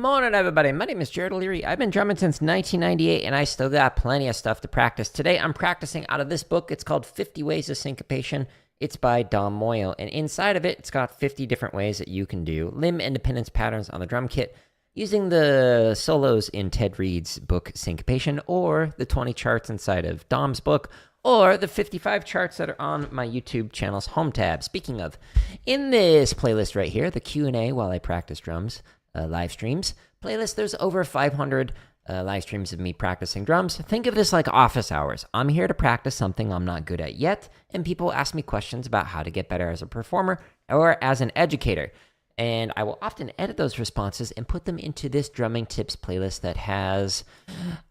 morning, everybody. My name is RlrrRrl. I've been drumming since 1998, and I still got plenty of stuff to practice. Today, I'm practicing out of this book. It's called 50 Ways of Syncopation. It's by Dom Moyo, and inside of it, it's got 50 different ways that you can do limb independence patterns on the drum kit using the solos in Ted Reed's book, Syncopation, or the 20 charts inside of Dom's book, or the 55 charts that are on my YouTube channel's home tab. Speaking of, in this playlist right here, the Q&A while I practice drums, live streams playlist, there's over 500 live streams of me practicing drums. Think of this like office hours. I'm here to practice something I'm not good at yet, and people ask me questions about how to get better as a performer or as an educator. And I will often edit those responses and put them into this drumming tips playlist that has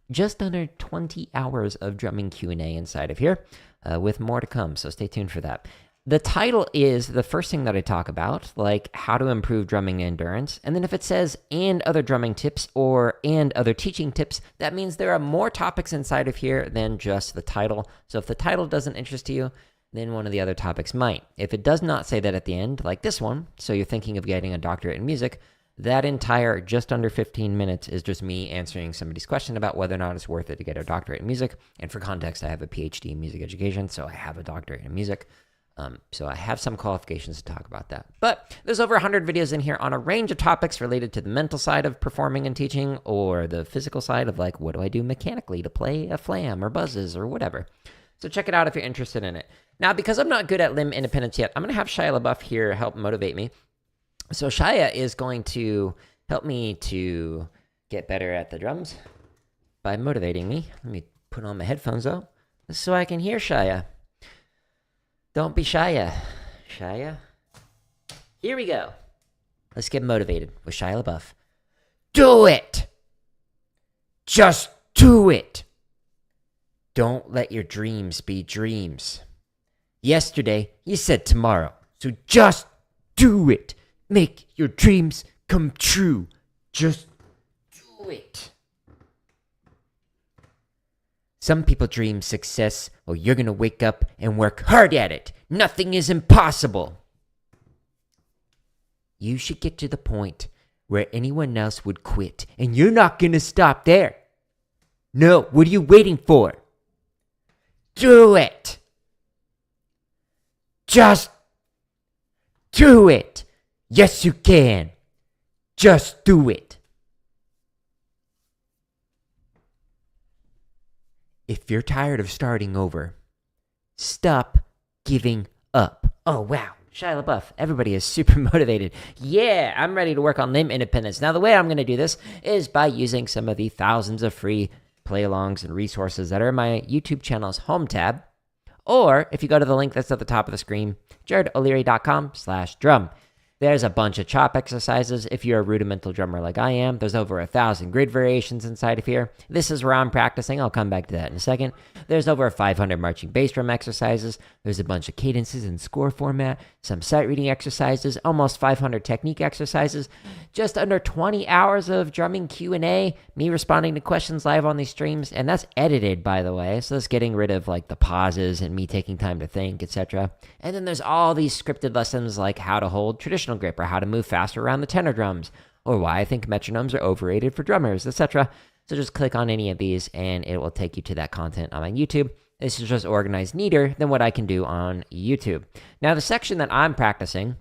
just under 20 hours of drumming Q&A inside of here, with more to come, so stay tuned for that. The title is the first thing that I talk about, like how to improve drumming endurance. And then if it says, and other drumming tips or and other teaching tips, that means there are more topics inside of here than just the title. So if the title doesn't interest you, then one of the other topics might. If it does not say that at the end, like this one, so you're thinking of getting a doctorate in music, that entire just under 15 minutes is just me answering somebody's question about whether or not it's worth it to get a doctorate in music. And for context, I have a PhD in music education, so I have a doctorate in music. So I have some qualifications to talk about that. But there's over 100 videos in here on a range of topics related to the mental side of performing and teaching, or the physical side of like, what do I do mechanically to play a flam or buzzes or whatever. So check it out if you're interested in it. Now, because I'm not good at limb independence yet, I'm going to have Shia LaBeouf here help motivate me. So Shia is going to help me to get better at the drums by motivating me. Let me put on my headphones though, so I can hear Shia. Don't be Shia. Shia. Here we go. Let's get motivated with Shia LaBeouf. Do it! Just do it! Don't let your dreams be dreams. Yesterday, you said tomorrow, so just do it. Make your dreams come true. Just do it. Some people dream success, or you're going to wake up and work hard at it. Nothing is impossible. You should get to the point where anyone else would quit, and you're not going to stop there. No, what are you waiting for? Do it. Just do it. Yes, you can. Just do it. If you're tired of starting over, stop giving up. Oh, wow. Shia LaBeouf, everybody is super motivated. Yeah, I'm ready to work on limb independence. Now, the way I'm going to do this is by using some of the thousands of free play-alongs and resources that are in my YouTube channel's home tab. Or if you go to the link that's at the top of the screen, jaredoleary.com/drum. There's a bunch of chop exercises. If you're a rudimental drummer like I am, there's over 1,000 grid variations inside of here. This is where I'm practicing. I'll come back to that in a second. There's over 500 marching bass drum exercises. There's a bunch of cadences in score format, some sight reading exercises, almost 500 technique exercises, just under 20 hours of drumming Q&A, me responding to questions live on these streams, and that's edited, by the way, so that's getting rid of like the pauses and me taking time to think, etc. And then there's all these scripted lessons like how to hold traditional grip or how to move faster around the tenor drums, or why I think metronomes are overrated for drummers, etc. So just click on any of these and it will take you to that content on my YouTube. This is just organized neater than what I can do on YouTube. Now, the section that I'm practicing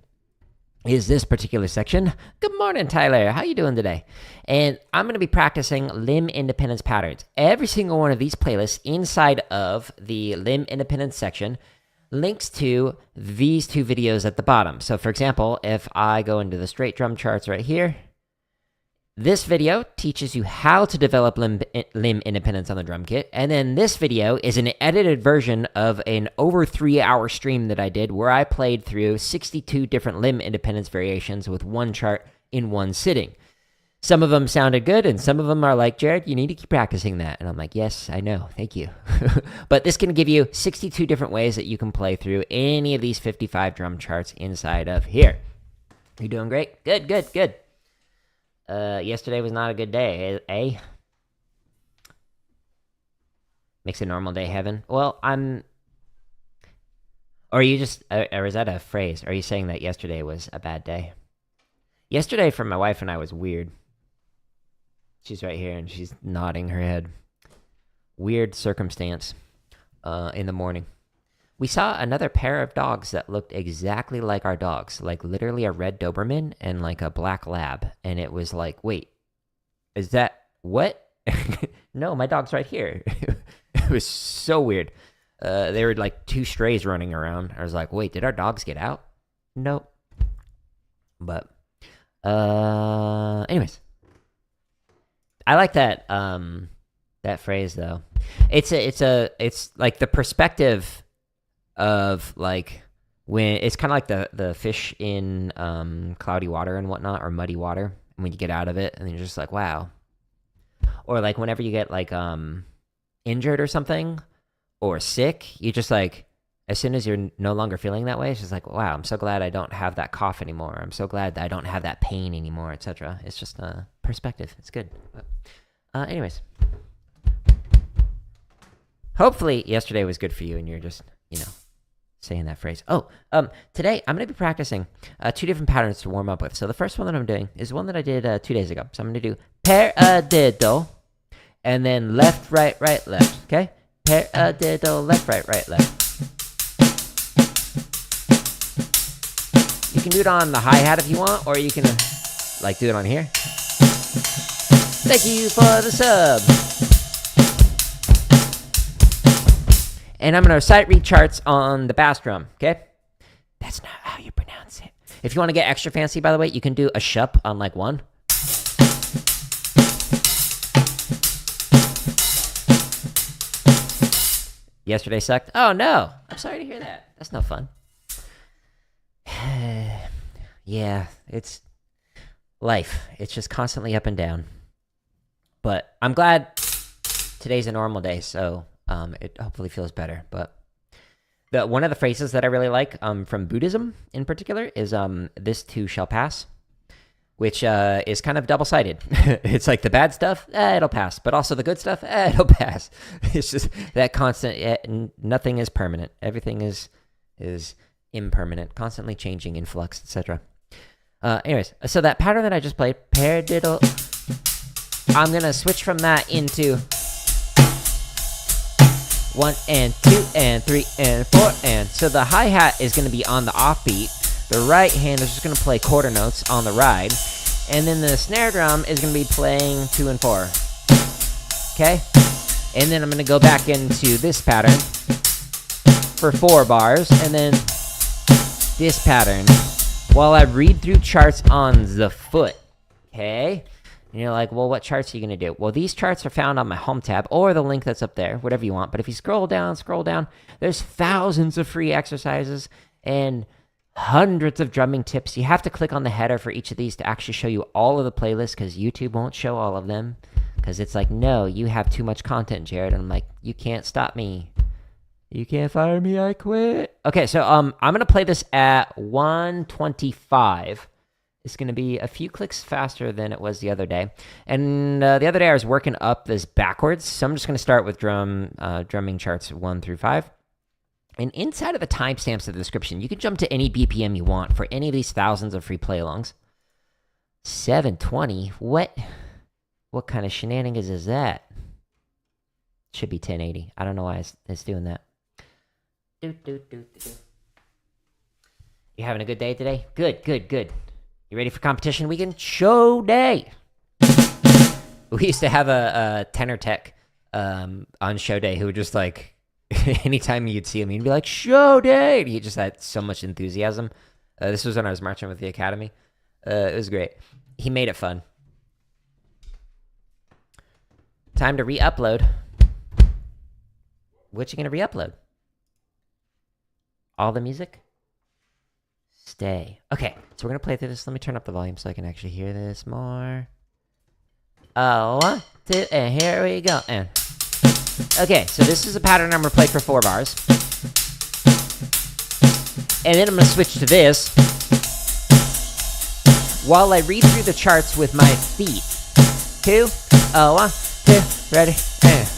is this particular section. Good morning, Tyler. How you doing today? And I'm going to be practicing limb independence patterns. Every single one of these playlists inside of the limb independence section links to these two videos at the bottom. So for example, if I go into the straight drum charts right here, this video teaches you how to develop limb independence on the drum kit. And then this video is an edited version of an over 3-hour stream that I did where I played through 62 different limb independence variations with one chart in one sitting. Some of them sounded good, and some of them are like, Jared, you need to keep practicing that. And I'm like, yes, I know. Thank you. But this can give you 62 different ways that you can play through any of these 55 drum charts inside of here. You doing great? Good, good, good. Yesterday was not a good day, eh? Makes a normal day heaven. Well, or you just, or is that a phrase? Are you saying that yesterday was a bad day? Yesterday for my wife and I was weird. She's right here, and she's nodding her head. Weird circumstance in the morning. We saw another pair of dogs that looked exactly like our dogs, like literally a red Doberman and like a black lab. And it was like, wait, is that what? No, my dog's right here. It was so weird. They were like two strays running around. I was like, wait, did our dogs get out? Nope. But, anyways. I like that, that phrase though. It's like the perspective of like when it's kind of like the fish in cloudy water and whatnot, or muddy water, and when you get out of it and you're just like, wow. Or like whenever you get like injured or something or sick, you just like, as soon as you're no longer feeling that way, it's just like, wow, I'm so glad I don't have that cough anymore. I'm so glad that I don't have that pain anymore, etc. It's just perspective. It's good. But, anyways, hopefully yesterday was good for you and you're just, saying that phrase. Oh, today I'm going to be practicing two different patterns to warm up with. So the first one that I'm doing is one that I did 2 days ago. So I'm going to do paradiddle and then left, right, left. Okay? Paradiddle, left, right, left. You can do it on the hi-hat if you want, or you can like do it on here. Thank you for the sub. And I'm going to recite read charts on the bass drum, okay? That's not how you pronounce it. If you want to get extra fancy, by the way, you can do a shup on like one. Yesterday sucked? Oh no, I'm sorry to hear that. That's no fun. Yeah, it's life. It's just constantly up and down. But I'm glad today's a normal day, so it hopefully feels better. But one of the phrases that I really like from Buddhism in particular is this too shall pass, which is kind of double-sided. It's like the bad stuff, it'll pass. But also the good stuff, it'll pass. It's just that constant, nothing is permanent. Everything is impermanent, constantly changing, in flux, etc. Anyways, so that pattern that I just played, paradiddle, I'm going to switch from that into 1 and 2 and 3 and 4 and. So the hi-hat is going to be on the offbeat. The right hand is just going to play quarter notes on the ride. And then the snare drum is going to be playing 2 and 4. Okay? And then I'm going to go back into this pattern for 4 bars. And then this pattern while I read through charts on the foot. Okay? And you're like, well, what charts are you going to do? Well, these charts are found on my home tab or the link that's up there, whatever you want. But if you scroll down, there's thousands of free exercises and hundreds of drumming tips. You have to click on the header for each of these to actually show you all of the playlists, because YouTube won't show all of them. Because it's like, no, you have too much content, Jared. And I'm like, you can't stop me. You can't fire me, I quit. Okay, so I'm going to play this at 125. It's going to be a few clicks faster than it was the other day. And the other day I was working up this backwards. So I'm just going to start with drumming charts 1 through 5. And inside of the timestamps of the description, you can jump to any BPM you want for any of these thousands of free play-alongs. 720? What kind of shenanigans is that? Should be 1080. I don't know why it's doing that. You having a good day today? Good. You ready for competition weekend? Show day! We used to have a tenor tech on show day who would just like, anytime you'd see him, he'd be like, show day! He just had so much enthusiasm. This was when I was marching with the academy. It was great. He made it fun. Time to re-upload. What you gonna re-upload? All the music? Stay. Okay, so we're gonna play through this. Let me turn up the volume so I can actually hear this more. 1, 2, and here we go. And okay, so this is a pattern I'm gonna play for 4 bars. And then I'm gonna switch to this while I read through the charts with my feet. 2, 1, 2, ready, and.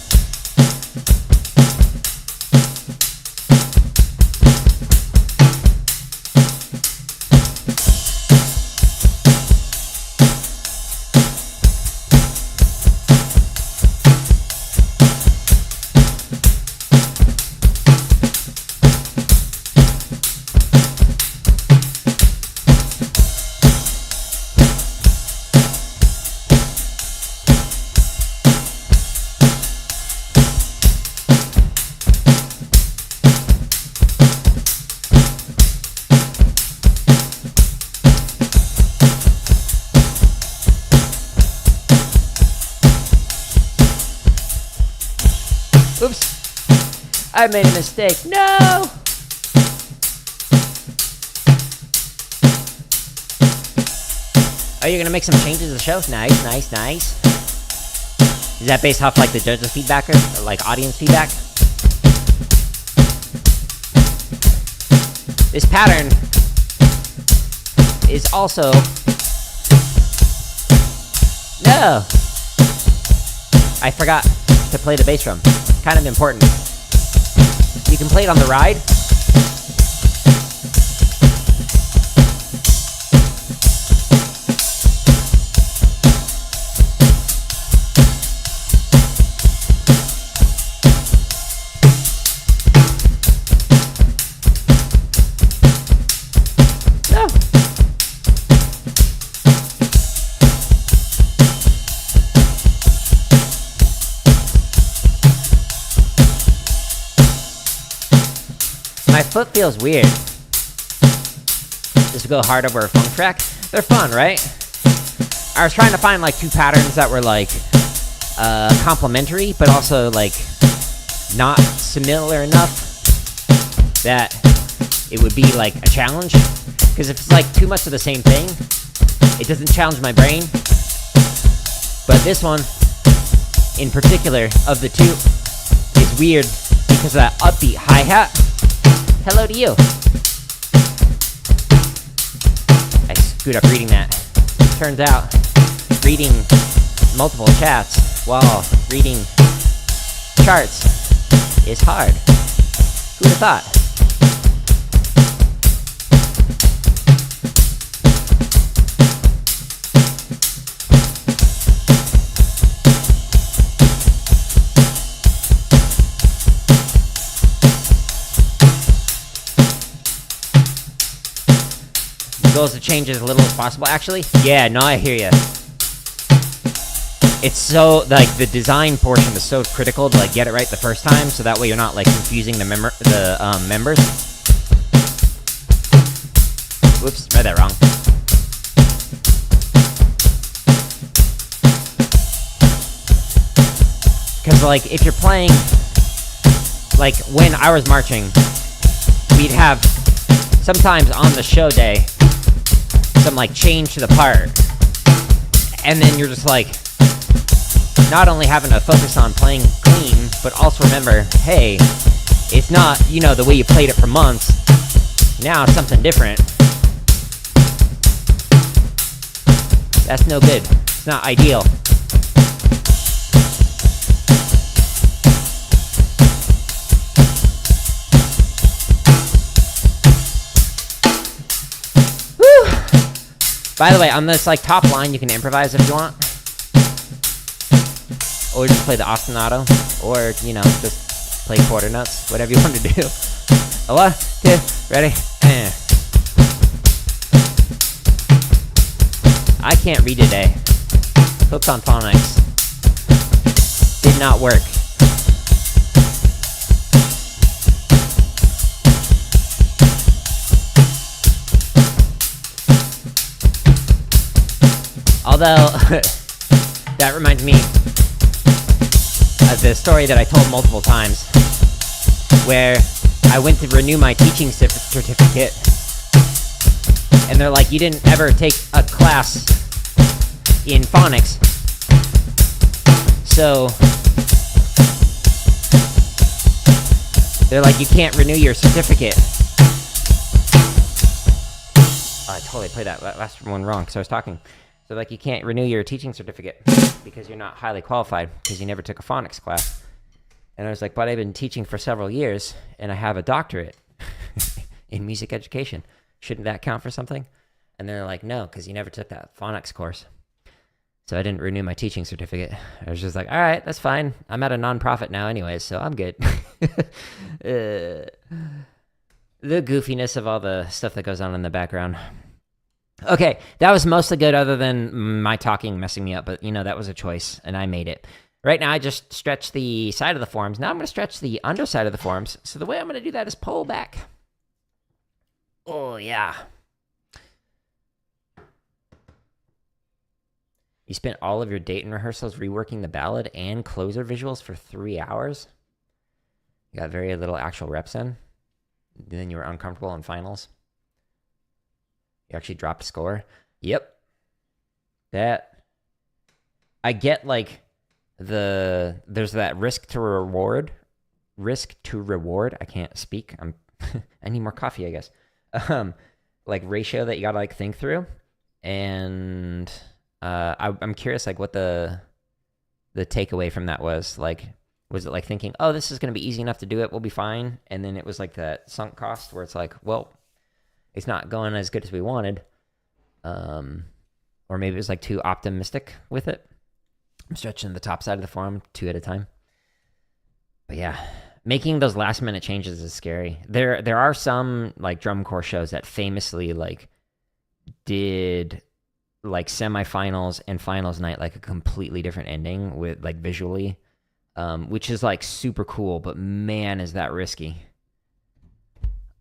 I made a mistake. No! Oh, you're gonna make some changes to the show? Nice, nice, nice. Is that based off like the judges' feedback or like audience feedback? This pattern is also... No! I forgot to play the bass drum. Kind of important. You can play it on the ride. My foot feels weird. Just go hard over a funk track. They're fun, right? I was trying to find like two patterns that were like complementary, but also like not similar enough that it would be like a challenge. Because if it's like too much of the same thing, it doesn't challenge my brain. But this one, in particular, of the two, is weird because of that upbeat hi-hat. Hello to you. I screwed up reading that. Turns out, reading multiple chats while reading charts is hard. Who would have thought? Goal is to change as little as possible, actually. Yeah, no, I hear ya. It's so, like, the design portion is so critical to, like, get it right the first time, so that way you're not, like, confusing the members. Whoops, read that wrong. Because, like, if you're playing, like, when I was marching, we'd have, sometimes on the show day, some like change to the part, and then you're just like not only having to focus on playing clean, but also remember, hey, it's not, you know, the way you played it for months. Now it's something different. That's no good. It's not ideal. By the way, on this like top line, you can improvise if you want, or just play the ostinato, or you know, just play quarter notes, whatever you want to do. 1, 2, ready? I can't read today. Hooked on phonics. Did not work. Although, that reminds me of the story that I told multiple times, where I went to renew my teaching certificate, and they're like, you didn't ever take a class in phonics, so they're like, you can't renew your certificate. Oh, I totally played that last one wrong because I was talking. So, like, you can't renew your teaching certificate because you're not highly qualified because you never took a phonics class. And I was like, but I've been teaching for several years, and I have a doctorate in music education. Shouldn't that count for something? And they're like, no, because you never took that phonics course. So I didn't renew my teaching certificate. I was just like, all right, that's fine. I'm at a nonprofit now anyways, so I'm good. The goofiness of all the stuff that goes on in the background. Okay, that was mostly good other than my talking messing me up, but, you know, that was a choice, and I made it. Right now, I just stretched the side of the forearms. Now I'm going to stretch the underside of the forearms. So the way I'm going to do that is pull back. Oh, yeah. You spent all of your date and rehearsals reworking the ballad and closer visuals for 3 hours? You got very little actual reps in. Then you were uncomfortable in finals. You actually dropped a score. Yep. That, I get like there's that risk to reward. I can't speak. I need more coffee, I guess. Like ratio that you gotta like think through. And I'm curious like what the takeaway from that was. Like, was it like thinking, oh, this is gonna be easy enough to do it, we'll be fine? And then it was like that sunk cost where it's like, well, it's not going as good as we wanted. Or maybe it was like too optimistic with it. I'm stretching the top side of the forearm 2 at a time. But yeah, making those last minute changes is scary. There are some like drum corps shows that famously like did like semifinals and finals night like a completely different ending with like visually, which is like super cool, but man, is that risky.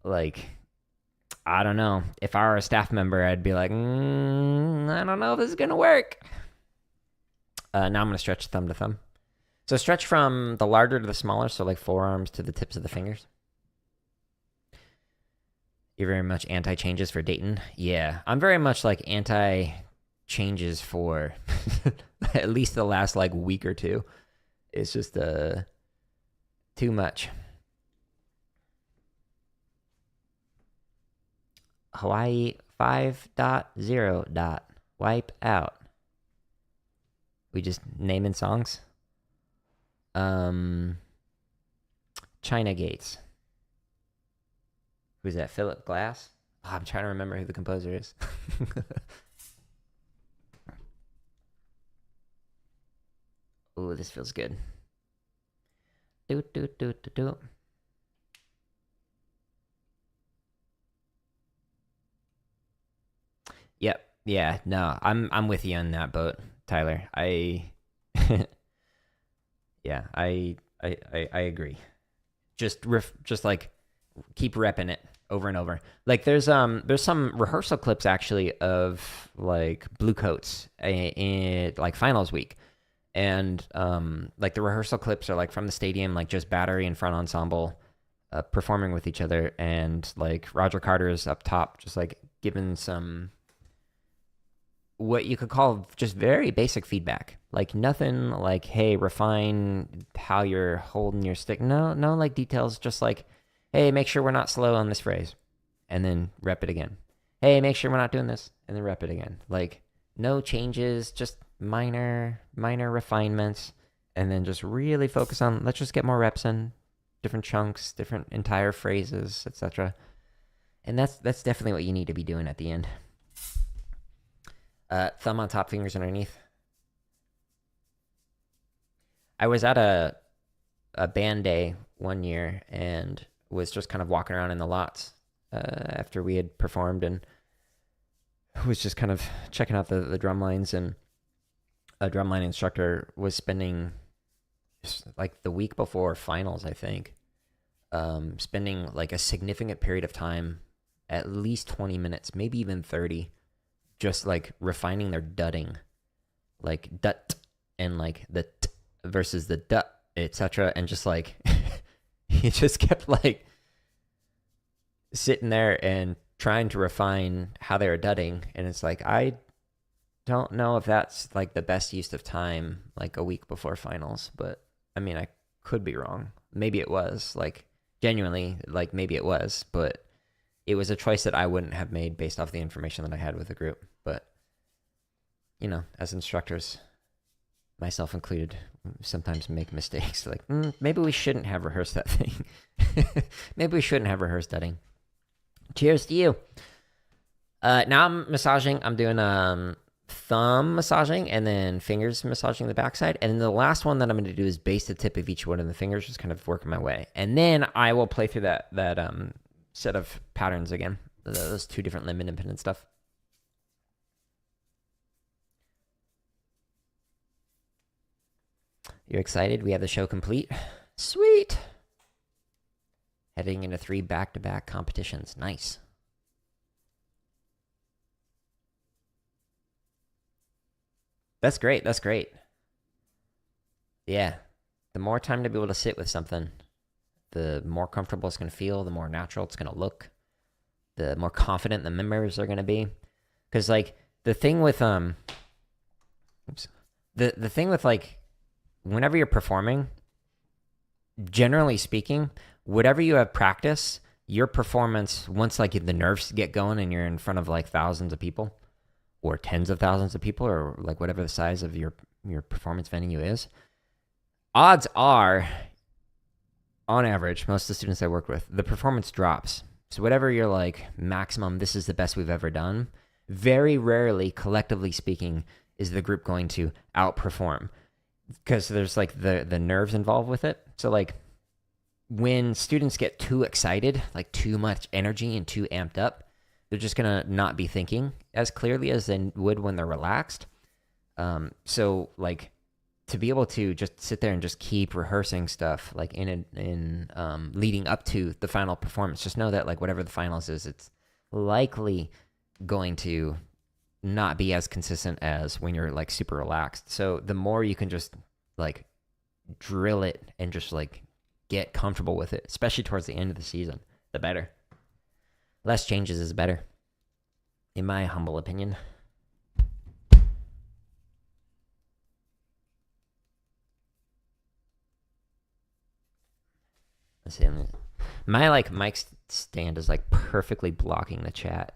Like, I don't know. If I were a staff member, I'd be like, I don't know if this is going to work. Now I'm going to stretch thumb to thumb. So stretch from the larger to the smaller, so like forearms to the tips of the fingers. You're very much anti-changes for Dayton? Yeah, I'm very much like anti-changes for at least the last like week or two. It's just too much. Hawaii 5.0. Wipe out. We just naming songs. China Gates. Who's that? Philip Glass? Oh, I'm trying to remember who the composer is. Ooh, this feels good. Do do do do do. Yep. Yeah. No, I'm with you on that boat, Tyler. Yeah, I agree. Just like keep repping it over and over. Like there's some rehearsal clips actually of like Blue Coats in like finals week. And like the rehearsal clips are like from the stadium, like just battery and front ensemble performing with each other, and like Roger Carter is up top just like giving some what you could call just very basic feedback. Like nothing like, hey, refine how you're holding your stick. No like details, just like, hey, make sure we're not slow on this phrase. And then rep it again. Hey, make sure we're not doing this. And then rep it again. Like no changes, just minor refinements. And then just really focus on, let's just get more reps in, different chunks, different entire phrases, etc. And that's definitely what you need to be doing at the end. Thumb on top, fingers underneath. I was at a band day one year and was just kind of walking around in the lots after we had performed, and was just kind of checking out the drum lines, and a drumline instructor was spending like the week before finals, I think, spending like a significant period of time, at least 20 minutes, maybe even 30, just like refining their dutting, like dut and like the t versus the dut, etc. And just like he just kept like sitting there and trying to refine how they were dutting, and it's like, I don't know if that's like the best use of time, like a week before finals. But I mean, I could be wrong. Maybe it was, like, genuinely, like maybe it was, but it was a choice that I wouldn't have made based off the information that I had with the group. But, you know, as instructors, myself included, sometimes make mistakes. Like, maybe we shouldn't have rehearsed that thing. Maybe we shouldn't have rehearsed dutting. Cheers to you. Now I'm massaging. I'm doing thumb massaging and then fingers massaging the backside. And then the last one that I'm going to do is base the tip of each one of the fingers, just kind of working my way. And then I will play through that set of patterns again, those two different limb independent stuff. You're excited? We have the show complete. Sweet. Heading into 3 back-to-back competitions. Nice. That's great. That's great. Yeah. The more time to be able to sit with something, the more comfortable it's going to feel, the more natural it's going to look, the more confident the members are going to be. Because like the thing with the thing with like whenever you're performing, generally speaking, whatever you have practice, your performance, once like the nerves get going and you're in front of like thousands of people or tens of thousands of people or like whatever the size of your performance venue is, odds are, on average, most of the students I work with, the performance drops. So whatever you're like maximum, this is the best we've ever done, very rarely, collectively speaking, is the group going to outperform, because there's like the nerves involved with it. So like when students get too excited, like too much energy and too amped up, they're just going to not be thinking as clearly as they would when they're relaxed. So like to be able to just sit there and just keep rehearsing stuff like in leading up to the final performance, just know that like whatever the finals is, it's likely going to not be as consistent as when you're like super relaxed. So the more you can just like drill it and just like get comfortable with it, especially towards the end of the season, the better. Less changes is better, in my humble opinion. Let's see. My like mic stand is like perfectly blocking the chat.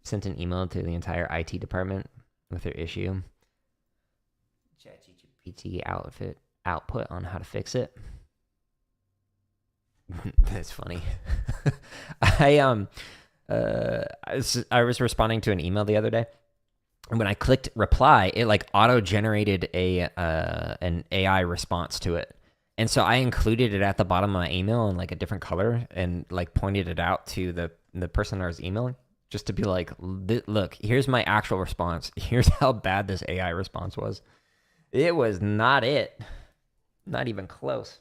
Sent an email to the entire IT department with their issue. ChatGPT output on how to fix it. That's funny. I was responding to an email the other day, and when I clicked reply, it like auto generated an AI response to it. And so I included it at the bottom of my email in like a different color and like pointed it out to the person I was emailing, just to be like, look, here's my actual response. Here's how bad this AI response was. It was not it. Not even close.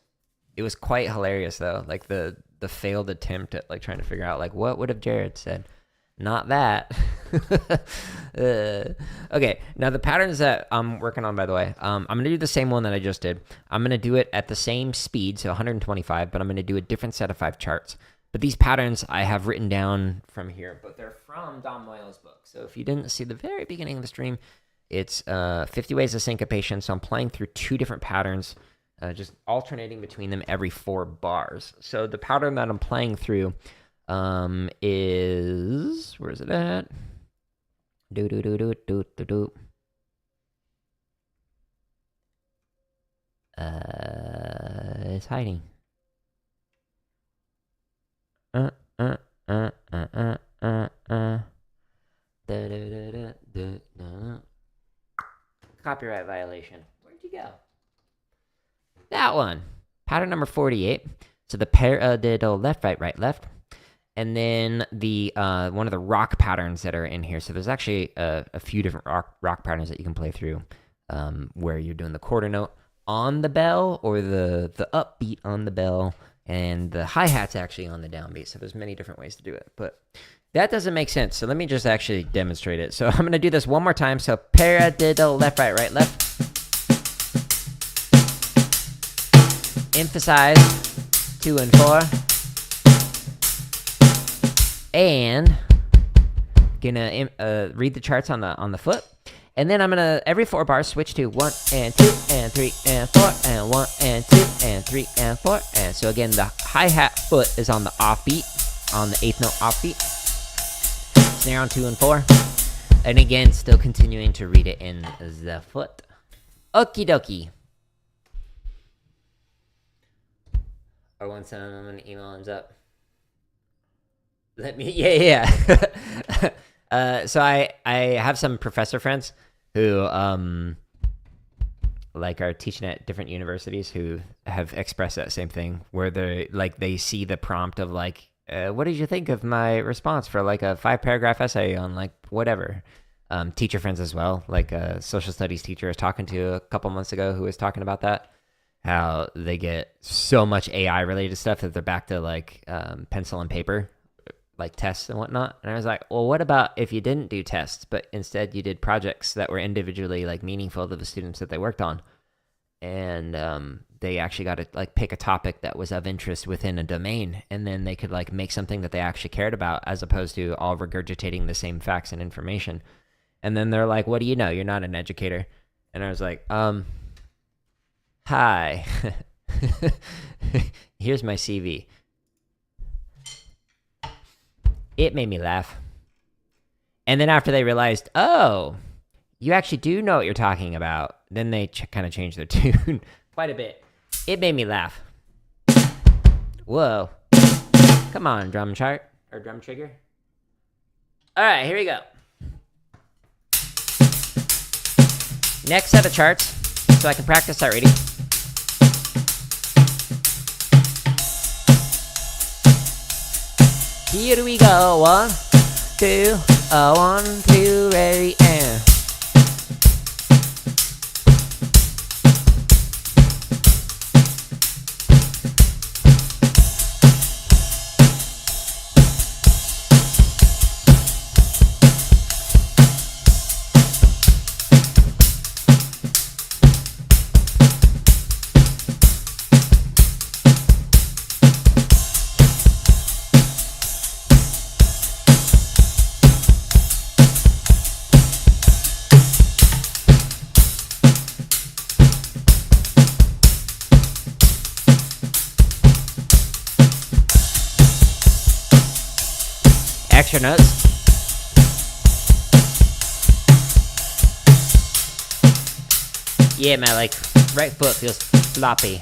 It was quite hilarious though. Like the failed attempt at like trying to figure out like what would have Jared said. Not that. Okay, now the patterns that I'm working on, by the way, I'm going to do the same one that I just did. I'm going to do it at the same speed, so 125, but I'm going to do a different set of 5 charts. But these patterns I have written down from here, but they're from Don Moyle's book. So if you didn't see the very beginning of the stream, it's 50 Ways of Syncopation. So I'm playing through 2 different patterns, just alternating between them every 4 bars. So the pattern that I'm playing through is, where is it at? It's hiding. Copyright violation. Where'd you go? That one. Pattern number 48. So the paradiddle left, right, right, left. And then the one of the rock patterns that are in here. So there's actually a few different rock patterns that you can play through, where you're doing the quarter note on the bell or the upbeat on the bell, and the hi-hat's actually on the downbeat. So there's many different ways to do it. But that doesn't make sense. So let me just actually demonstrate it. So I'm going to do this one more time. So paradiddle left, right, right, left. Emphasize 2 and 4. And gonna read the charts on the foot, and then I'm gonna every 4 bars switch to 1 and 2 and 3 and 4 and 1 and 2 and 3 and 4. And so again, the hi-hat foot is on the offbeat, on the 8th note offbeat. Snare on 2 and 4, and again still continuing to read it in the foot. Okie dokie. Or once an email ends up. Let me, yeah. So I have some professor friends who like are teaching at different universities who have expressed that same thing, where they see the prompt of like, what did you think of my response for like a 5-paragraph essay on like whatever. Teacher friends as well, like a social studies teacher I was talking to a couple months ago who was talking about that, how they get so much AI related stuff that they're back to like pencil and paper, like tests and whatnot. And I was like, well, what about if you didn't do tests, but instead you did projects that were individually like meaningful to the students that they worked on? And they actually got to like pick a topic that was of interest within a domain, and then they could like make something that they actually cared about, as opposed to all regurgitating the same facts and information. And then they're like, what do you know? You're not an educator. And I was like, hi. Here's my CV. It made me laugh. And then after they realized, oh, you actually do know what you're talking about, then they kind of changed their tune quite a bit. It made me laugh. Whoa. Come on, drum chart, or drum trigger. All right, here we go. Next set of charts, so I can practice that reading. Here we go, 1, 2, 1, 2, ready, and... Extra notes. Yeah, my like right foot feels floppy.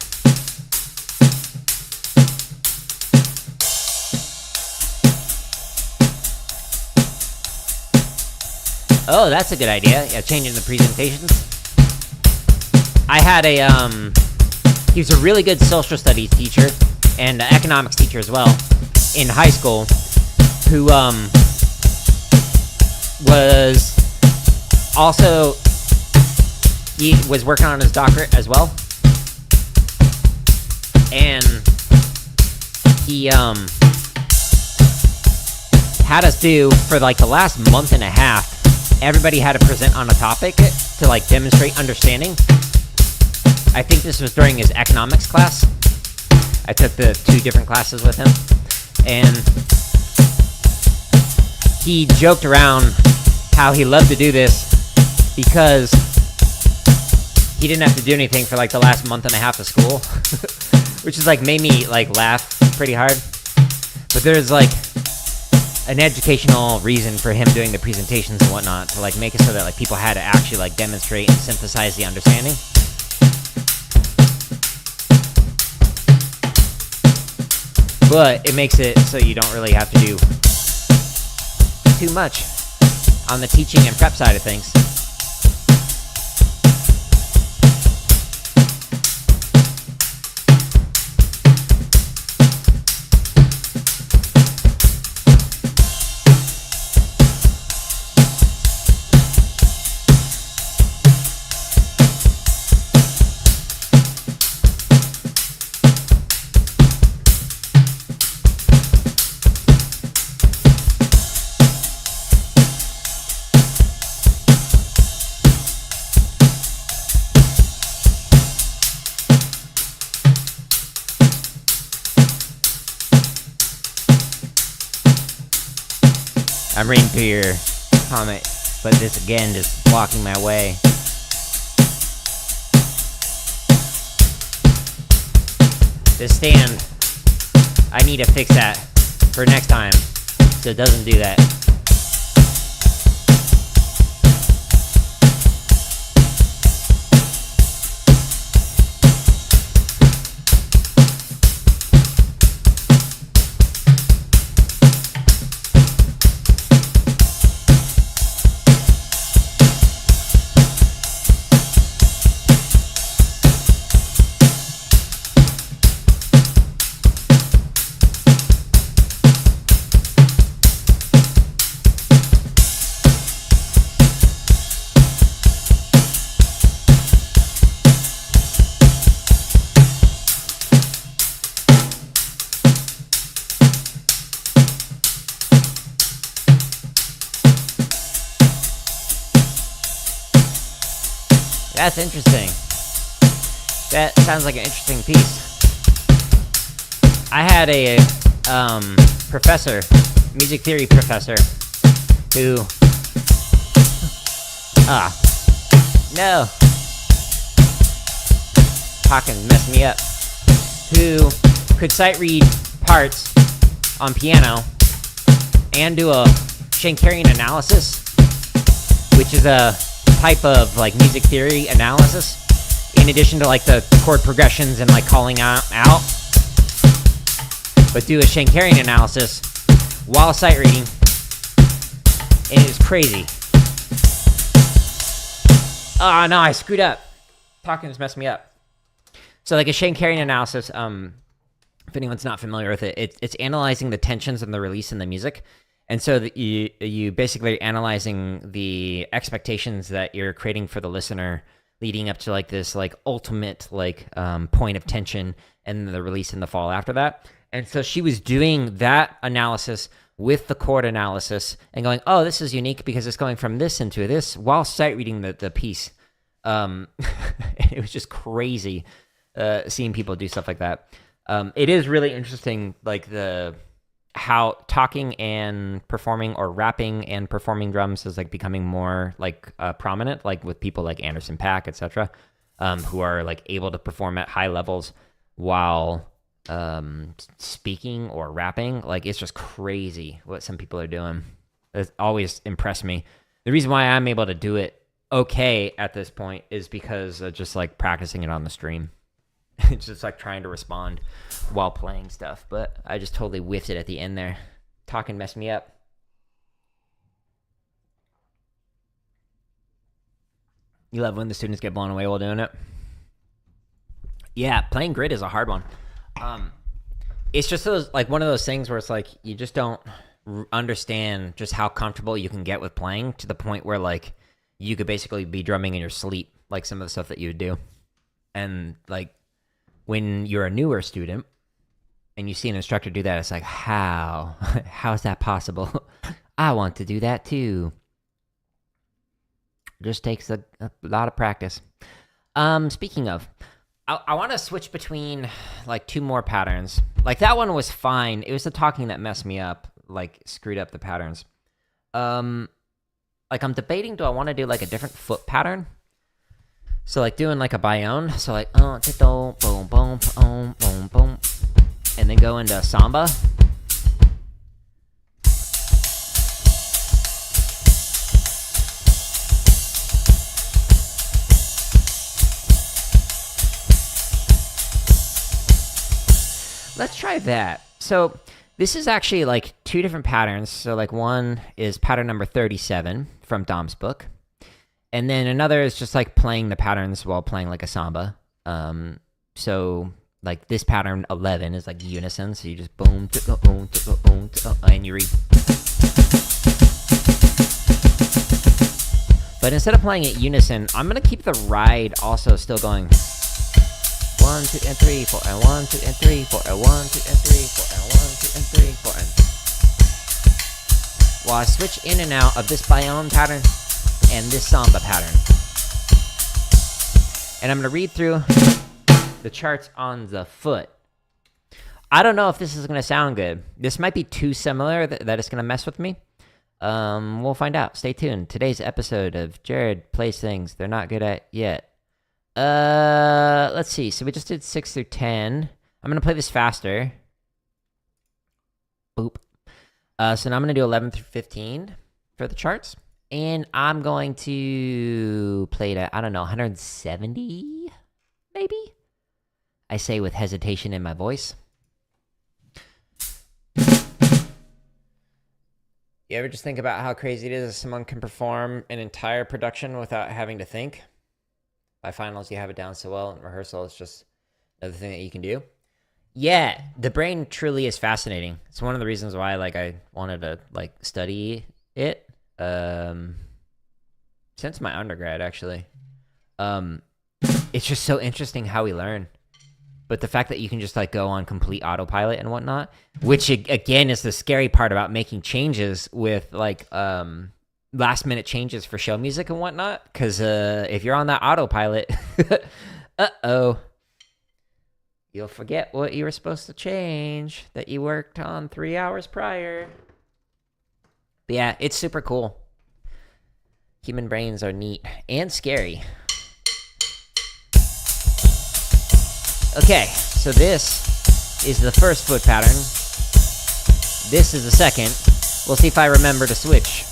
Oh, that's a good idea. Yeah, changing the presentations. I had a he was a really good social studies teacher and economics teacher as well in high school, who was also, he was working on his doctorate as well, and he had us do, for like the last month and a half, everybody had to present on a topic to like demonstrate understanding. I think this was during his economics class. I took the 2 different classes with him, and he joked around how he loved to do this because he didn't have to do anything for like the last month and a half of school, which is like made me like laugh pretty hard. But there's like an educational reason for him doing the presentations and whatnot, to like make it so that like people had to actually like demonstrate and synthesize the understanding. But it makes it so you don't really have to do too much on the teaching and prep side of things. I'm reading through your comment, but this again just blocking my way. This stand, I need to fix that for next time so it doesn't do that. That's interesting. That sounds like an interesting piece. I had a professor, music theory professor, who... no. Talking messed me up. Who could sight read parts on piano and do a Schenkerian analysis, which is a type of like music theory analysis, in addition to like the chord progressions and like calling out, but do a Schenkerian analysis while sight reading, and it was crazy. Oh no, I screwed up. Talking just messed me up. So like a Schenkerian analysis, if anyone's not familiar with it, it's analyzing the tensions and the release in the music. And so that you basically are analyzing the expectations that you're creating for the listener leading up to like this like ultimate like point of tension and the release and the fall after that. And so she was doing that analysis with the chord analysis and going, oh, this is unique because it's going from this into this while sight reading the piece. It was just crazy seeing people do stuff like that. It is really interesting, like how talking and performing or rapping and performing drums is like becoming more like prominent, like with people like Anderson .Paak, etc., who are like able to perform at high levels while speaking or rapping. Like it's just crazy what some people are doing. It's always impressed me. The reason why I'm able to do it okay at this point is because of just like practicing it on the stream. It's just like trying to respond while playing stuff, but I just totally whiffed it at the end there. Talking messed me up. You love when the students get blown away while doing it? Yeah, playing grid is a hard one. It's just like one of those things where it's like you just don't understand just how comfortable you can get with playing to the point where like you could basically be drumming in your sleep, like some of the stuff that you would do. And like when you're a newer student and you see an instructor do that, it's like, how is that possible? I want to do that too. It just takes a lot of practice. Speaking of, I want to switch between like two more patterns. Like that one was fine. It was the talking that messed me up, like screwed up the patterns. Like I'm debating, do I want to do like a different foot pattern? So like doing like a Baião, so like boom boom boom boom boom, and then go into samba. Let's try that. So this is actually like two different patterns. So like one is pattern number 37 from Dom's book. And then another is just like playing the patterns while playing like a samba. So like this pattern 11 is like unison. So you just boom, boom, boom, and you read. But instead of playing it unison, I'm gonna keep the ride also still going. 1, 2, and 3, 4, and 1, 2, and 3, 4, and 1, 2, and 3, 4, and 1, 2, and 3, 4, and. While I switch in and out of this Baião pattern and this samba pattern. And I'm going to read through the charts on the foot. I don't know if this is going to sound good. This might be too similar that it's going to mess with me. We'll find out. Stay tuned. Today's episode of Jared Plays Things They're Not Good At Yet. Let's see. So we just did 6 through 10. I'm going to play this faster. Boop. So now I'm going to do 11 through 15 for the charts. And I'm going to play it at, I don't know, 170, maybe? I say with hesitation in my voice. You ever just think about how crazy it is if someone can perform an entire production without having to think? By finals, you have it down so well. In rehearsal, it's just another thing that you can do. Yeah, the brain truly is fascinating. It's one of the reasons why, like, I wanted to like study it since my undergrad, actually. It's just so interesting how we learn. But the fact that you can just like go on complete autopilot and whatnot, which again is the scary part about making changes with like last minute changes for show music and whatnot. Because if you're on that autopilot, uh-oh. you'll forget what you were supposed to change that you worked on 3 hours prior. But yeah, it's super cool. Human brains are neat and scary. Okay, so this is the first foot pattern. This is the second. We'll see if I remember to switch.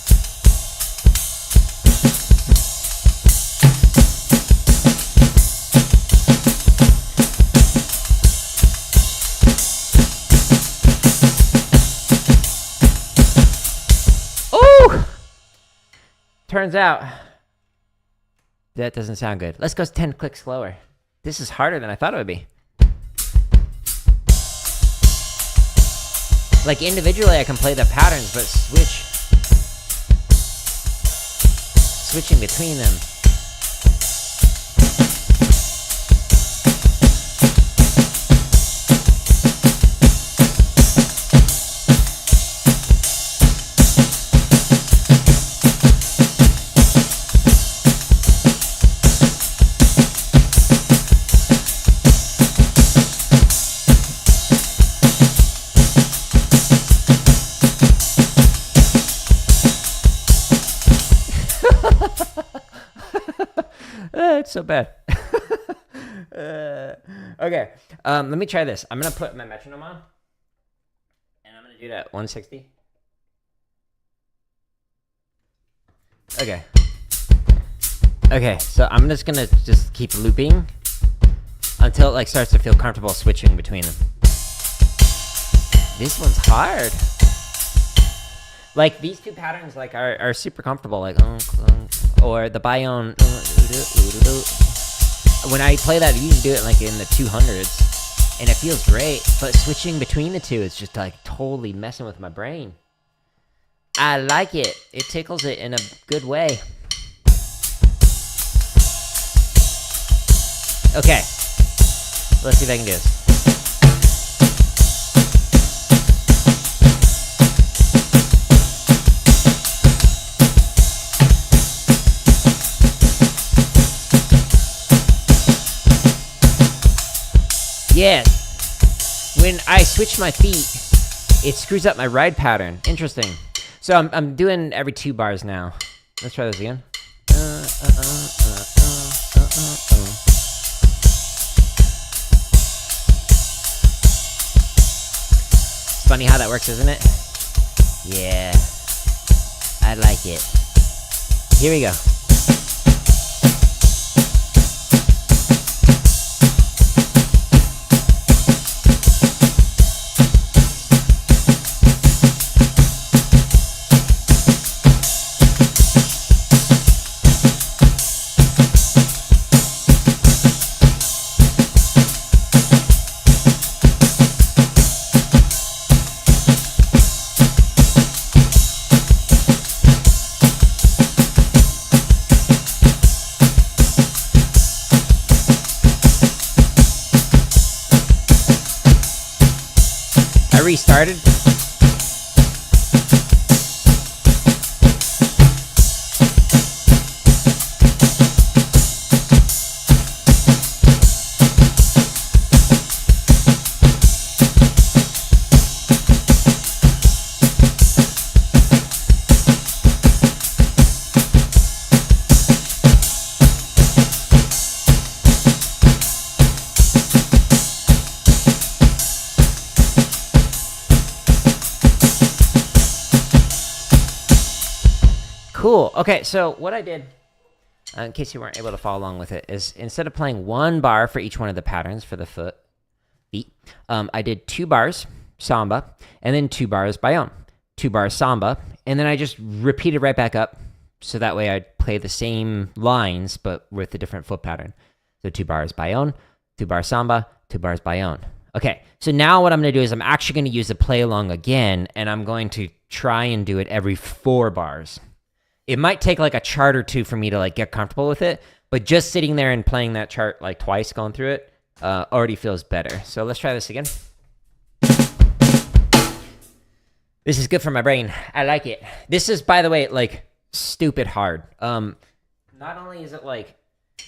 Oh! Turns out that doesn't sound good. Let's go 10 clicks slower. This is harder than I thought it would be. Like, individually, I can play the patterns, but switching between them. It's so bad. Okay, let me try this. I'm gonna put my metronome on, and I'm gonna do that 160. Okay, so I'm just gonna keep looping until it like starts to feel comfortable switching between them. This one's hard. Like, these two patterns like are super comfortable, like or the Baião. When I play that, I usually do it like in the 200s, and it feels great. But switching between the two is just like totally messing with my brain. I like it. It tickles it in a good way. Okay, let's see if I can do this. Yeah, when I switch my feet, it screws up my ride pattern. Interesting. So I'm doing every 2 bars now. Let's try this again. It's funny how that works, isn't it? Yeah, I like it. Here we go. Restarted. Cool. Okay, so what I did, in case you weren't able to follow along with it, is instead of playing 1 bar for each one of the patterns for the feet, I did 2 bars samba, and then 2 bars Baião, 2 bars samba, and then I just repeated right back up, so that way I'd play the same lines, but with a different foot pattern. So 2 bars Baião, 2 bars samba, 2 bars Baião. Okay, so now what I'm going to do is I'm actually going to use the play along again, and I'm going to try and do it every 4 bars. It might take like a chart or 2 for me to like get comfortable with it, but just sitting there and playing that chart like twice, going through it, already feels better. So let's try this again. This is good for my brain. I like it. This is, by the way, like stupid hard. Not only is it like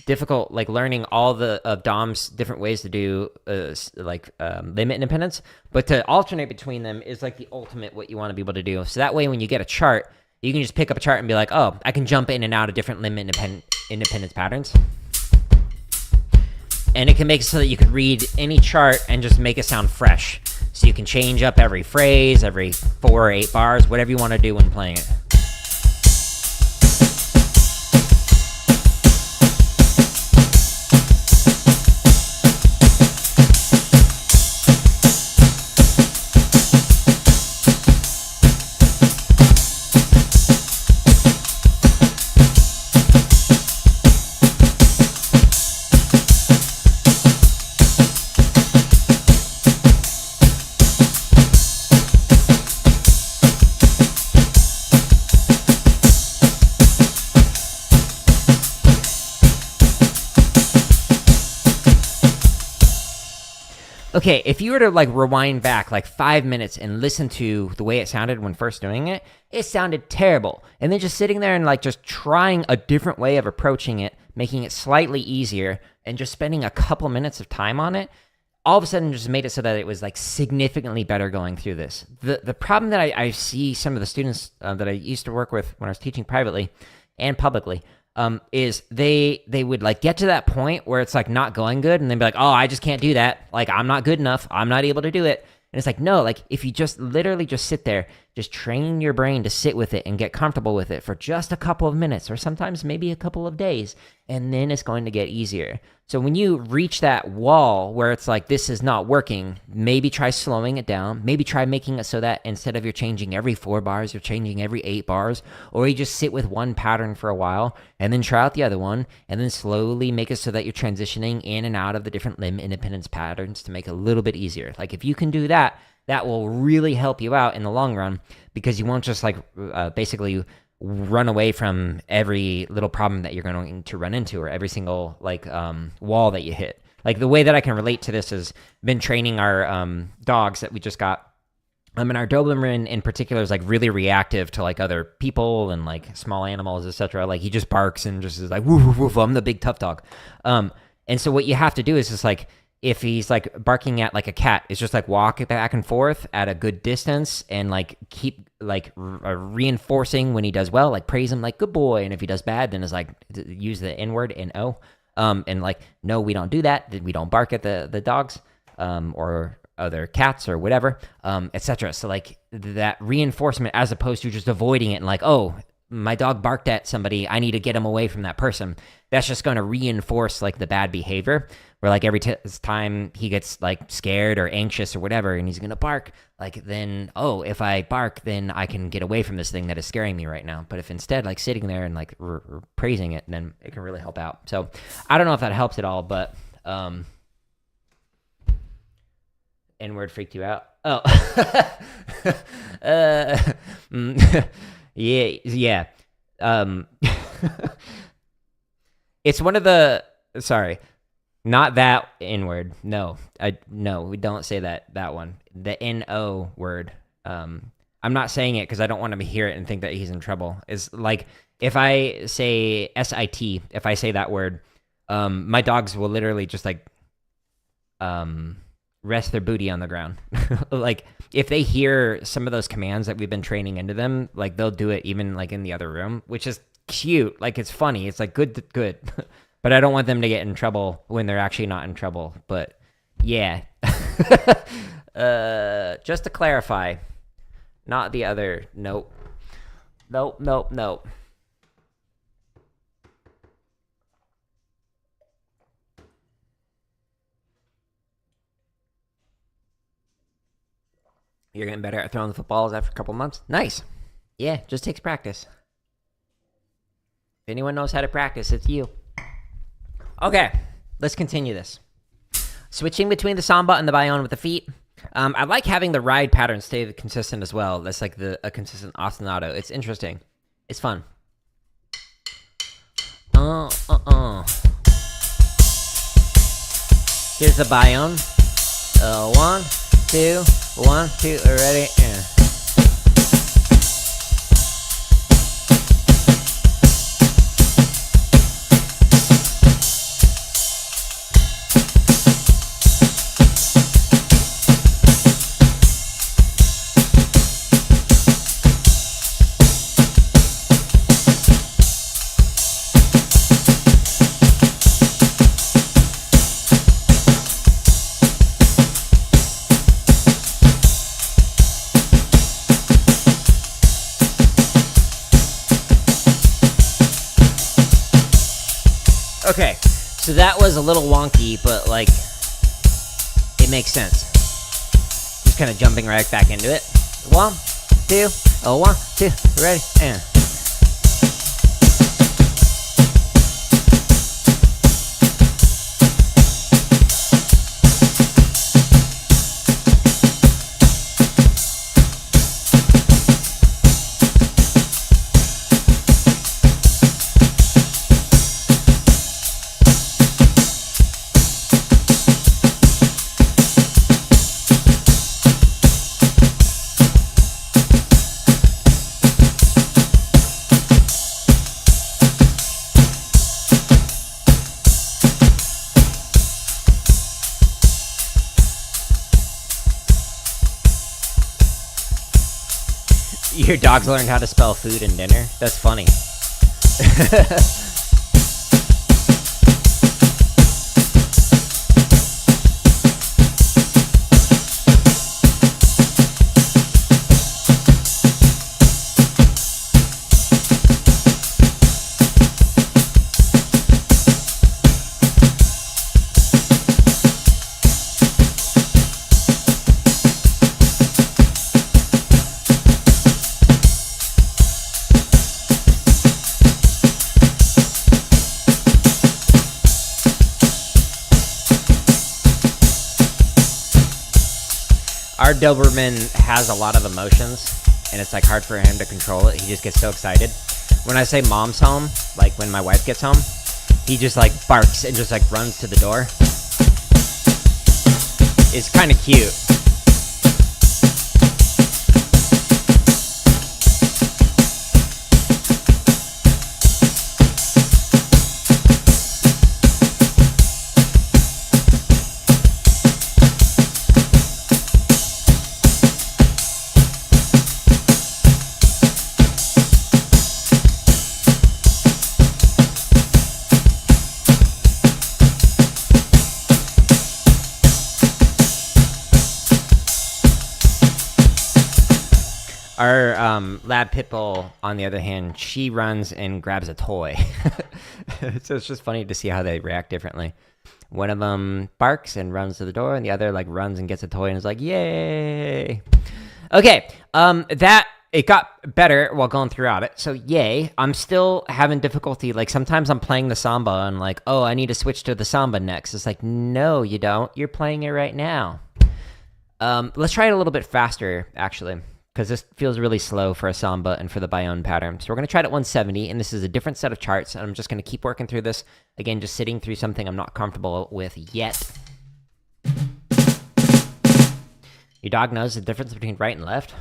difficult, like learning all the of Dom's different ways to do limit independence, but to alternate between them is like the ultimate what you want to be able to do. So that way, when you get a chart, you can just pick up a chart and be like, oh, I can jump in and out of different limit independence patterns. And it can make it so that you could read any chart and just make it sound fresh. So you can change up every phrase, every 4 or 8 bars, whatever you want to do when playing it. Okay, if you were to like rewind back like 5 minutes and listen to the way it sounded when first doing it, it sounded terrible. And then just sitting there and like just trying a different way of approaching it, making it slightly easier, and just spending a couple minutes of time on it, all of a sudden just made it so that it was like significantly better going through this. The problem that I see some of the students that I used to work with when I was teaching privately and publicly, is they would like get to that point where it's like not going good, and then be like, oh, I just can't do that. Like, I'm not good enough. I'm not able to do it. And it's like, no, like if you just literally just sit there, just train your brain to sit with it and get comfortable with it for just a couple of minutes, or sometimes maybe a couple of days, and then it's going to get easier. So when you reach that wall where it's like, this is not working, maybe try slowing it down. Maybe try making it so that instead of you're changing every 4 bars, you're changing every 8 bars, or you just sit with one pattern for a while and then try out the other one, and then slowly make it so that you're transitioning in and out of the different limb independence patterns to make it a little bit easier. Like if you can do that, that will really help you out in the long run, because you won't just like basically run away from every little problem that you're going to run into, or every single like wall that you hit. Like the way that I can relate to this is been training our dogs that we just got. And our Doberman in particular is like really reactive to like other people and like small animals, etc. Like he just barks and just is like, woof, woof, woof, I'm the big tough dog. And so what you have to do is just like, if he's like barking at like a cat, it's just like walk it back and forth at a good distance, and like keep like reinforcing when he does well, like praise him like good boy. And if he does bad, then it's like use the N word, N-O. And like, no, we don't do that. We don't bark at the dogs or other cats or whatever, etc. So like that reinforcement, as opposed to just avoiding it and like, oh, my dog barked at somebody, I need to get him away from that person. That's just going to reinforce like the bad behavior, where like every time he gets like scared or anxious or whatever, and he's going to bark, like then, oh, if I bark, then I can get away from this thing that is scaring me right now. But if instead like sitting there and like praising it, then it can really help out. So I don't know if that helps at all, but N-word freaked you out? Oh. Yeah. It's one of the, sorry, not that N-word. No, we don't say that one. The N-O word. I'm not saying it because I don't want him to hear it and think that he's in trouble. It's like, if I say S-I-T, if I say that word, my dogs will literally just like, rest their booty on the ground. Like if they hear some of those commands that we've been training into them, like they'll do it even like in the other room, which is cute. Like it's funny. It's like good. But I don't want them to get in trouble when they're actually not in trouble. But yeah. Just to clarify, not the other. Nope. You're getting better at throwing the footballs after a couple months? Nice. Yeah, just takes practice. If anyone knows how to practice, it's you. Okay, let's continue this. Switching between the samba and the Baião with the feet. I like having the ride pattern stay consistent as well. That's like a consistent ostinato. It's interesting. It's fun. Here's the Baião. 1, 2, 1, 2, ready, and. Okay, so that was a little wonky, but like, it makes sense. Just kind of jumping right back into it. 1, 2, oh 1, 2, ready, and. Your dogs learned how to spell food and dinner? That's funny. Our Doberman has a lot of emotions, and it's like hard for him to control it. He just gets so excited. When I say mom's home, like when my wife gets home, he just like barks and just like runs to the door. It's kind of cute. Our lab pit bull, on the other hand, she runs and grabs a toy. So it's just funny to see how they react differently. One of them barks and runs to the door, and the other like runs and gets a toy and is like, yay! Okay, it got better while going throughout it, so yay. I'm still having difficulty. Like sometimes I'm playing the samba and like, oh, I need to switch to the samba next. It's like, no, you don't. You're playing it right now. Let's try it a little bit faster, actually, because this feels really slow for a samba and for the Baião pattern. So we're going to try it at 170, and this is a different set of charts, and I'm just going to keep working through this. Again, just sitting through something I'm not comfortable with yet. Your dog knows the difference between right and left?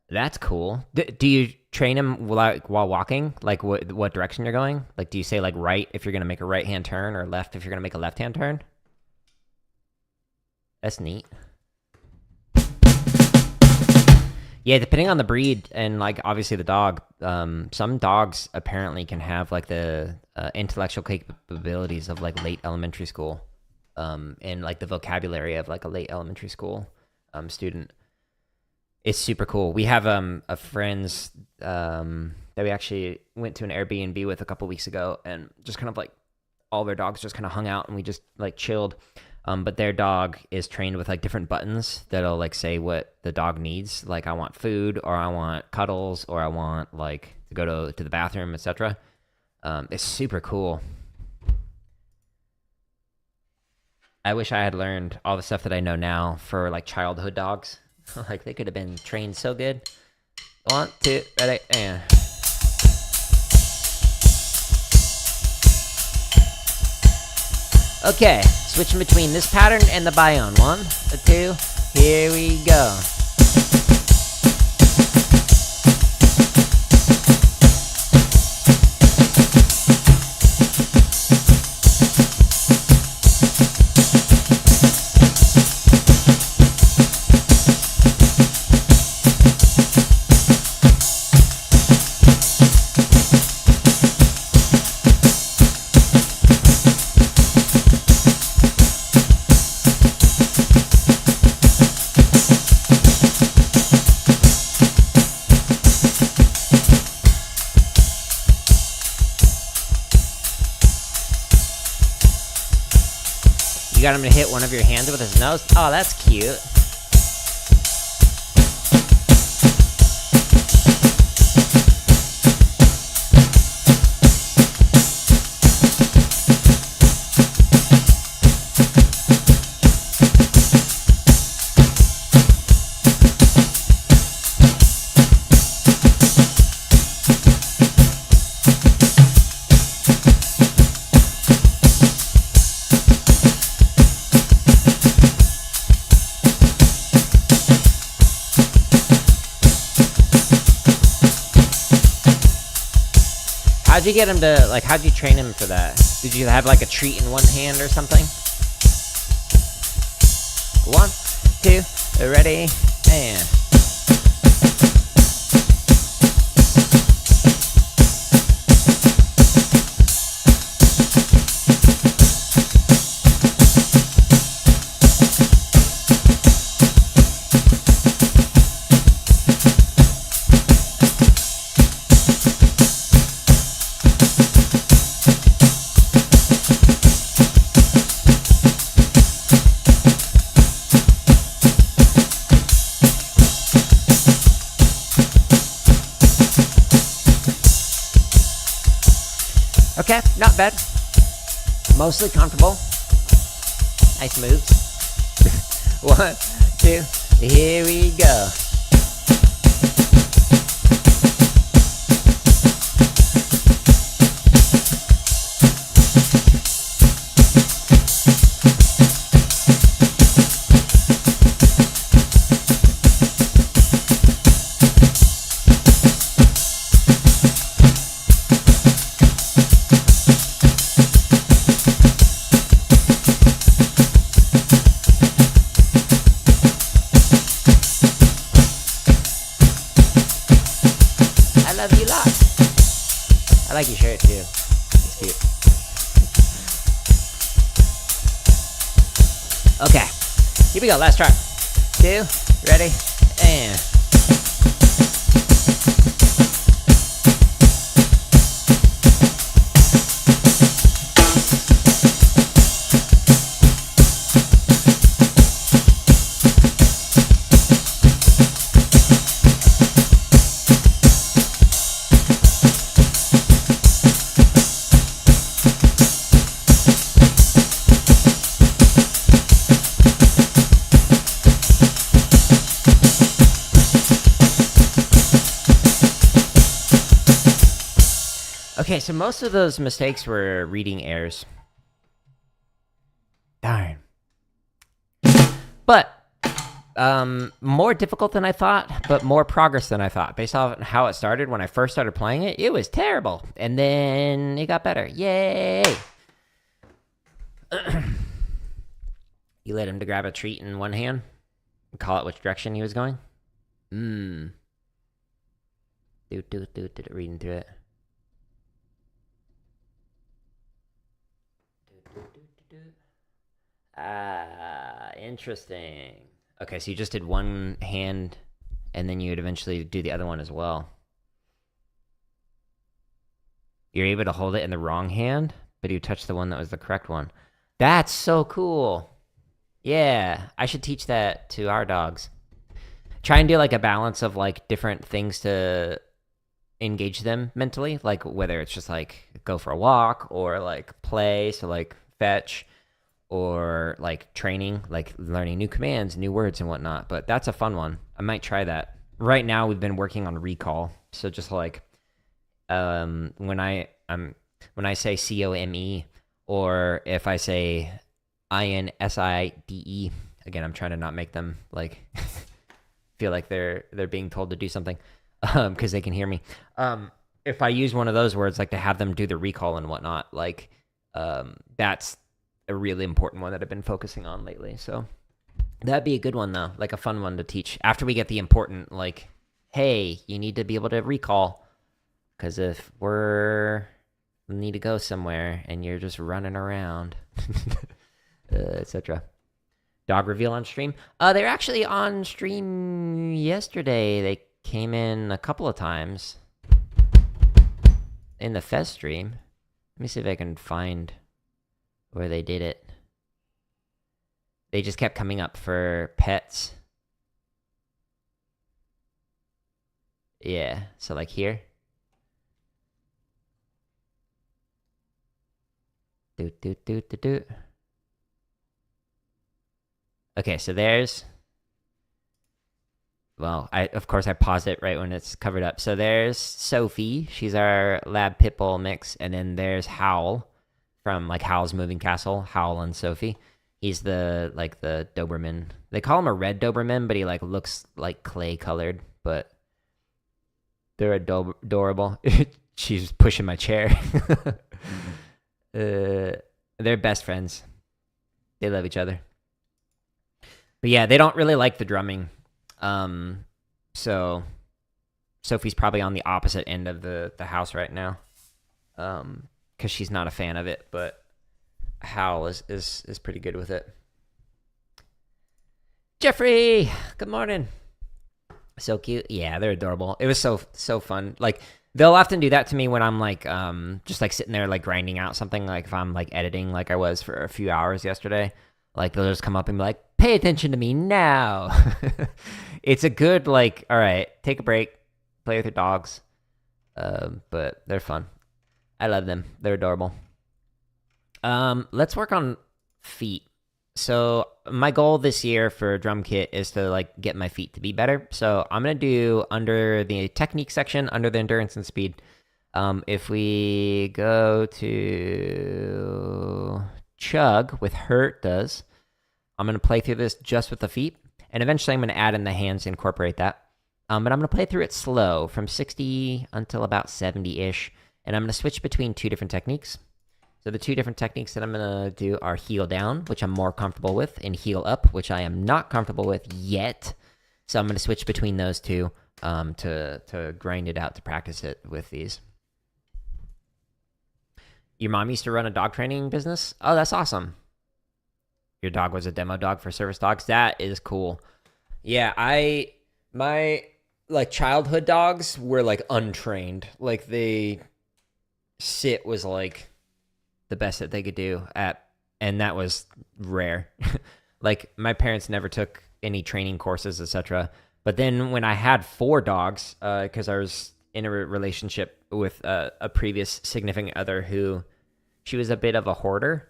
That's cool. Do you train him while walking? Like what direction you're going? Like do you say like right if you're going to make a right-hand turn, or left if you're going to make a left-hand turn? That's neat. Yeah, depending on the breed and like obviously the dog, some dogs apparently can have like the intellectual capabilities of like late elementary school, and like the vocabulary of like a late elementary school student. It's super cool. We have a friend's that we actually went to an Airbnb with a couple weeks ago, and just kind of like all their dogs just kind of hung out and we just like chilled. But their dog is trained with like different buttons that'll like say what the dog needs. Like I want food, or I want cuddles, or I want like to go to the bathroom, etc. It's super cool. I wish I had learned all the stuff that I know now for like childhood dogs. Like they could have been trained so good. 1, 2, ready, and. Okay, switching between this pattern and the Baião. 1, 2, here we go. You got him to hit one of your hands with his nose? Oh, that's cute. How'd you get him to, like, how'd you train him for that? Did you have, like, a treat in one hand or something? 1, 2, ready, and... Okay, not bad. Mostly comfortable. Nice moves. 1, 2, here we go. Love you lots. I like your shirt too. It's cute. Okay, here we go. Last try. 2, ready, and. Okay, so most of those mistakes were reading errors. Darn. But, more difficult than I thought, but more progress than I thought. Based off how it started, when I first started playing it, it was terrible. And then it got better. Yay! You let him to grab a treat in one hand? And call it which direction he was going? Reading through it. Interesting. Okay, so you just did one hand, and then you would eventually do the other one as well. You're able to hold it in the wrong hand, but you touched the one that was the correct one. That's so cool. Yeah, I should teach that to our dogs. Try and do like a balance of like different things to engage them mentally, like whether it's just like go for a walk or like play, so like fetch, or like training, like learning new commands, new words and whatnot. But that's a fun one. I might try that. Right now we've been working on recall. So just like when I say COME, or if I say INSIDE, again, I'm trying to not make them like feel like they're being told to do something, because they can hear me. If I use one of those words, like to have them do the recall and whatnot, like that's a really important one that I've been focusing on lately. So that'd be a good one though, like a fun one to teach after we get the important, like, hey, you need to be able to recall, because if we need to go somewhere and you're just running around, etc. Dog reveal on stream. They're actually on stream yesterday. They came in a couple of times in the Fest stream. Let me see if I can find where they did it. They just kept coming up for pets. Yeah, so like here. Do. Okay, so there's... Well, of course I paused it right when it's covered up. So there's Sophie. She's our lab pit bull mix. And then there's Howl from like Howl's Moving Castle. Howl and Sophie. He's the Doberman. They call him a red Doberman, but he like looks like clay colored. But they're adorable. She's pushing my chair. They're best friends. They love each other. But yeah, they don't really like the drumming. So Sophie's probably on the opposite end of the house right now. Because she's not a fan of it, but Howl is pretty good with it. Jeffrey, good morning. So cute. Yeah, they're adorable. It was so fun. Like, they'll often do that to me when I'm like just like sitting there like grinding out something, like if I'm like editing like I was for a few hours yesterday. Like, they'll just come up and be like, pay attention to me now. It's a good, like, all right, take a break, play with your dogs. But they're fun. I love them. They're adorable. Let's work on feet. So my goal this year for drum kit is to like get my feet to be better. So I'm going to do under the technique section, under the endurance and speed. If we go to Chug with hertas, I'm going to play through this just with the feet, and eventually I'm going to add in the hands and incorporate that. But I'm going to play through it slow from 60 until about 70-ish, and I'm going to switch between two different techniques. So the two different techniques that I'm going to do are heel down, which I'm more comfortable with, and heel up, which I am not comfortable with yet. So I'm going to switch between those two to grind it out to practice it with these. Your mom used to run a dog training business? Oh, that's awesome. Your dog was a demo dog for service dogs? That is cool. Yeah, my like childhood dogs were like untrained. Like, sit was like the best that they could do at, and that was rare. Like, my parents never took any training courses, etc. But then when I had 4 dogs, because I was in a relationship with a previous significant other who, she was a bit of a hoarder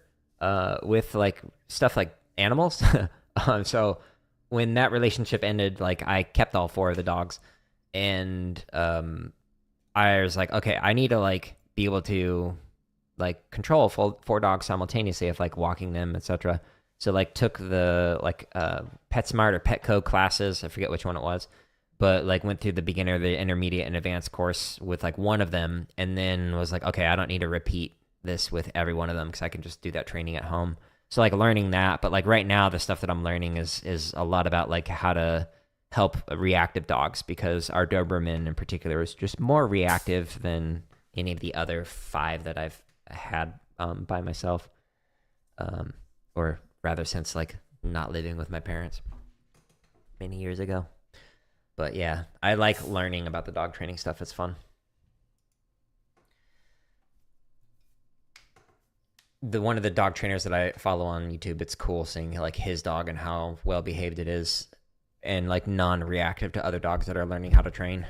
with like stuff like animals. So when that relationship ended, like, I kept all 4 of the dogs, and I was like, okay, I need to like be able to like control 4 dogs simultaneously of like walking them, etc. So like took the like PetSmart or Petco classes, I forget which one it was, but like went through the beginner, the intermediate, and advanced course with like one of them, and then was like, okay, I don't need to repeat this with every one of them because I can just do that training at home. So like learning that, but like right now the stuff that I'm learning is a lot about like how to help reactive dogs, because our Doberman in particular is just more reactive than any of the other 5 that I've had by myself, or rather since like not living with my parents many years ago. But yeah, I like learning about the dog training stuff. It's fun. One of the dog trainers that I follow on YouTube, it's cool seeing like his dog and how well behaved it is, and like non-reactive to other dogs that are learning how to train.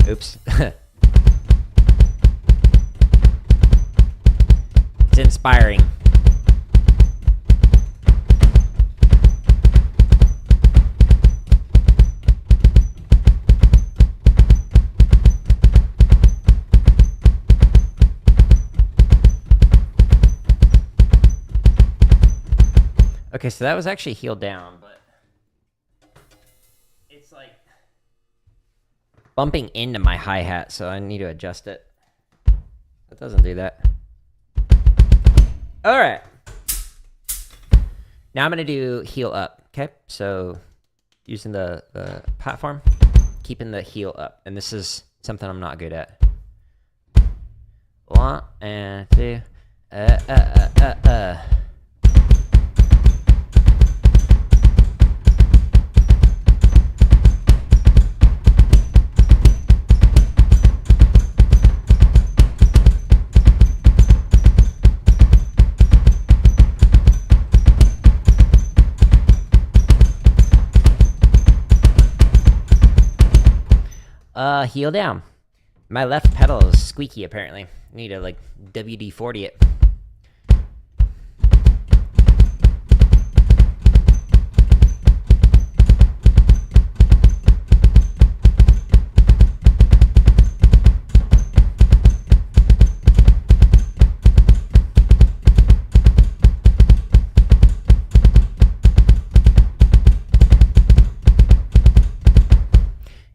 Oops. It's inspiring. Okay, so that was actually heel down, but it's like bumping into my hi-hat, so I need to adjust it. It doesn't do that. All right. Now I'm going to do heel up, okay? So using the platform, keeping the heel up. And this is something I'm not good at. 1 and 2. Heel down. My left pedal is squeaky, apparently. I need to, like, WD-40 it.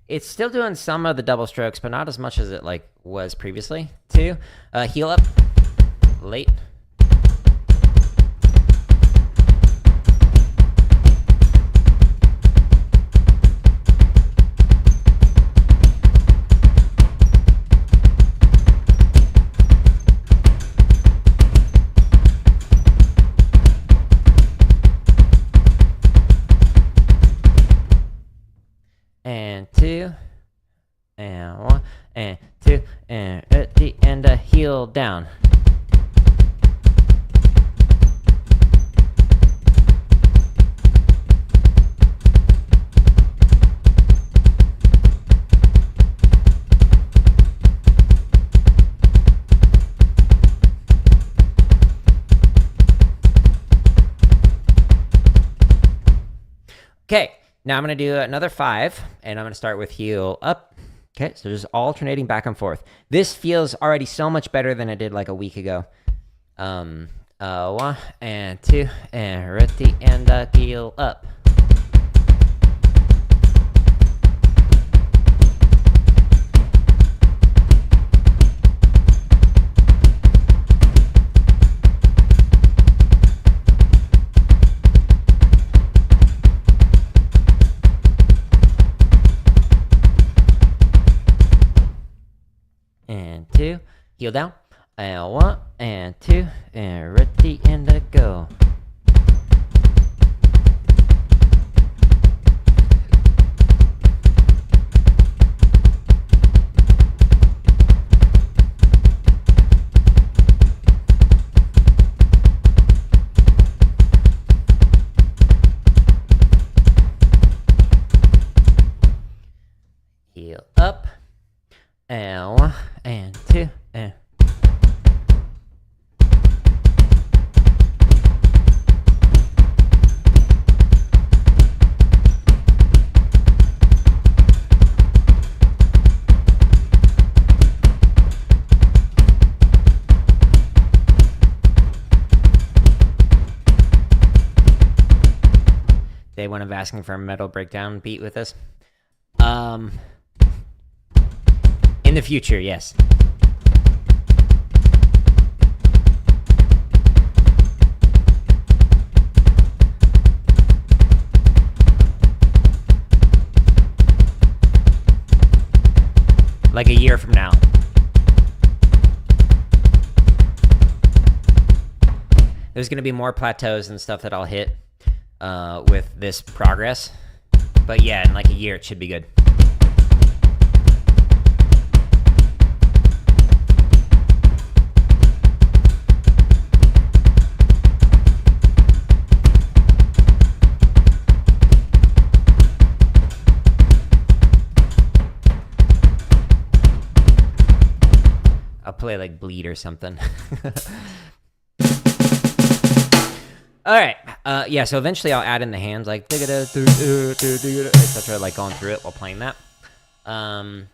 It's still doing some of the double strokes, but not as much as it like was previously. 2, heel up, late. And 2, and 1, and 2, and at the end, heel down. Okay. Now I'm going to do another 5, and I'm going to start with heel up. Okay, so just alternating back and forth. This feels already so much better than it did like a week ago. 1 and 2, and ready, and heel up. And 2, heel down, and 1, and 2, and ready, and go. Heel up, and 1, and 2, and they went of asking for a metal breakdown beat with this. In the future, yes. Like a year from now. There's going to be more plateaus and stuff that I'll hit with this progress. But yeah, in like a year, it should be good. I'll play like Bleed or something. Alright, yeah, so eventually I'll add in the hands, like, etc., like going through it while playing that. How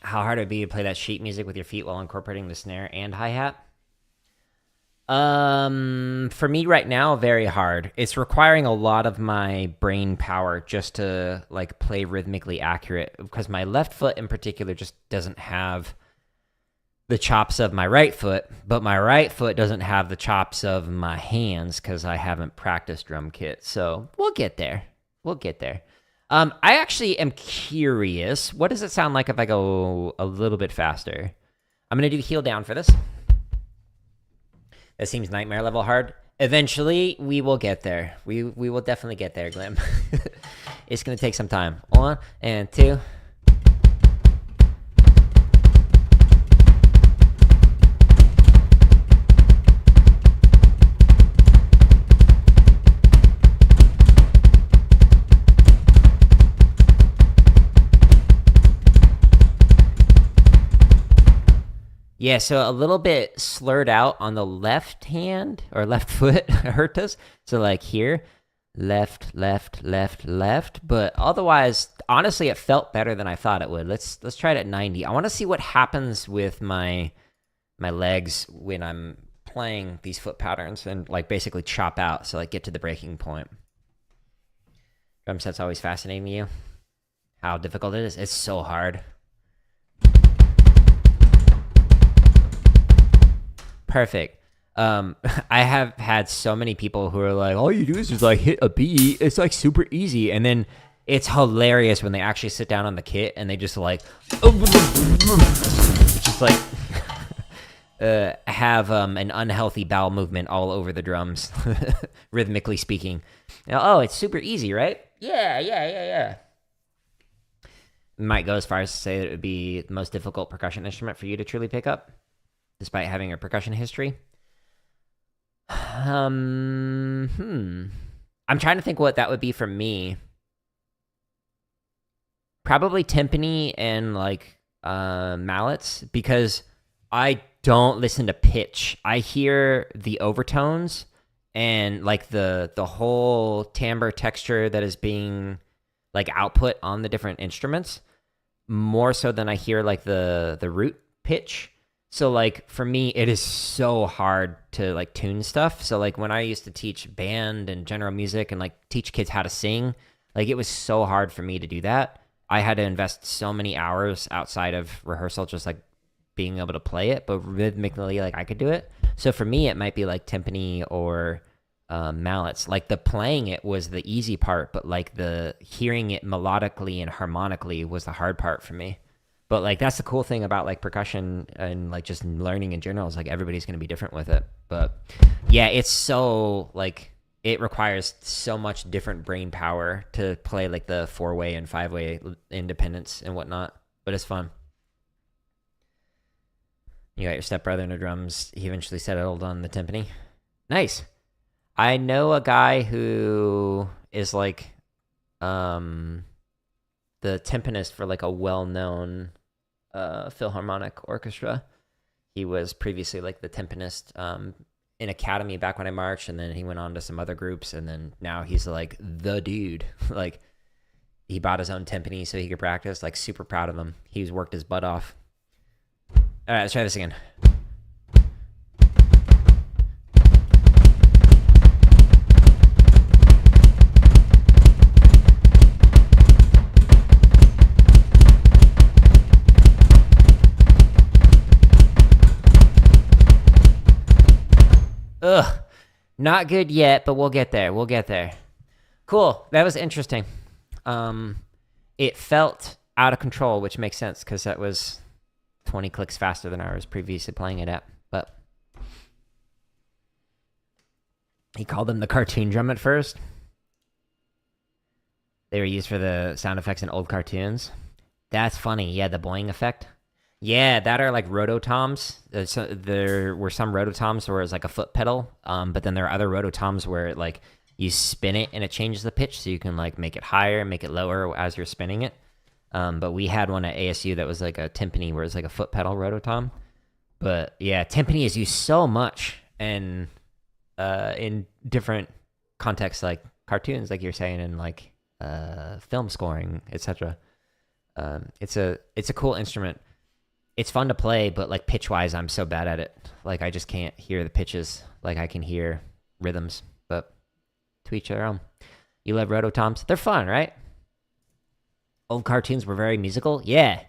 hard it would be to play that sheet music with your feet while incorporating the snare and hi-hat? For me right now, very hard. It's requiring a lot of my brain power just to, like, play rhythmically accurate, because my left foot in particular just doesn't have the chops of my right foot, but my right foot doesn't have the chops of my hands because I haven't practiced drum kit. So we'll get there. We'll get there. I actually am curious. What does it sound like if I go a little bit faster? I'm going to do heel down for this. That seems nightmare level hard. Eventually, we will get there. We will definitely get there, Glim. It's going to take some time. 1 and 2. Yeah, so a little bit slurred out on the left hand or left foot, hertas. So like here, left, left, left, left. But otherwise, honestly, it felt better than I thought it would. Let's try it at 90. I want to see what happens with my legs when I'm playing these foot patterns and like basically chop out. So like get to the breaking point. Drum set's always fascinating to you. How difficult it is. It's so hard. Perfect. I have had so many people who are like, all you do is just like hit a beat. It's like super easy. And then it's hilarious when they actually sit down on the kit and they just like, just like have an unhealthy bowel movement all over the drums, rhythmically speaking. Oh, it's super easy, right? Yeah. Might go as far as to say that it would be the most difficult percussion instrument for you to truly pick up, despite having a percussion history. I'm trying to think what that would be for me. Probably timpani and like mallets, because I don't listen to pitch. I hear the overtones and like the whole timbre texture that is being like output on the different instruments more so than I hear like the root pitch. So like for me, it is so hard to like tune stuff. So like when I used to teach band and general music and like teach kids how to sing, like it was so hard for me to do that. I had to invest so many hours outside of rehearsal, just like being able to play it, but rhythmically, like I could do it. So for me, it might be like timpani or mallets. Like the playing it was the easy part, but like the hearing it melodically and harmonically was the hard part for me. But like that's the cool thing about like percussion and like just learning in general is like everybody's going to be different with it. But yeah, it's so like it requires so much different brain power to play like the 4-way and 5-way independence and whatnot. But it's fun. You got your stepbrother in the drums. He eventually settled on the timpani. Nice. I know a guy who is like the timpanist for like a well-known Philharmonic orchestra. He was previously like the timpanist in Academy back when I marched, and then he went on to some other groups, and then now he's like the dude. Like he bought his own timpani so he could practice. Like super proud of him. He's worked his butt off. All right, let's try this again. Ugh, not good yet, but we'll get there. We'll get there. Cool. That was interesting. It felt out of control, which makes sense because that was 20 clicks faster than I was previously playing it at. But he called them the cartoon drum at first. They were used for the sound effects in old cartoons. That's funny. Yeah, the boing effect. Yeah, that are like rototoms. So there were some rototoms where it's like a foot pedal, but then there are other rototoms where it, like you spin it and it changes the pitch, so you can like make it higher, make it lower as you're spinning it. But we had one at ASU that was like a timpani, where it's like a foot pedal rototom. But yeah, timpani is used so much and in different contexts, like cartoons, like you're saying, and like film scoring, etc. It's a cool instrument. It's fun to play, but like pitch wise, I'm so bad at it. Like I just can't hear the pitches. Like I can hear rhythms, but to each their own. You love rototoms? They're fun, right? Old cartoons were very musical. Yeah,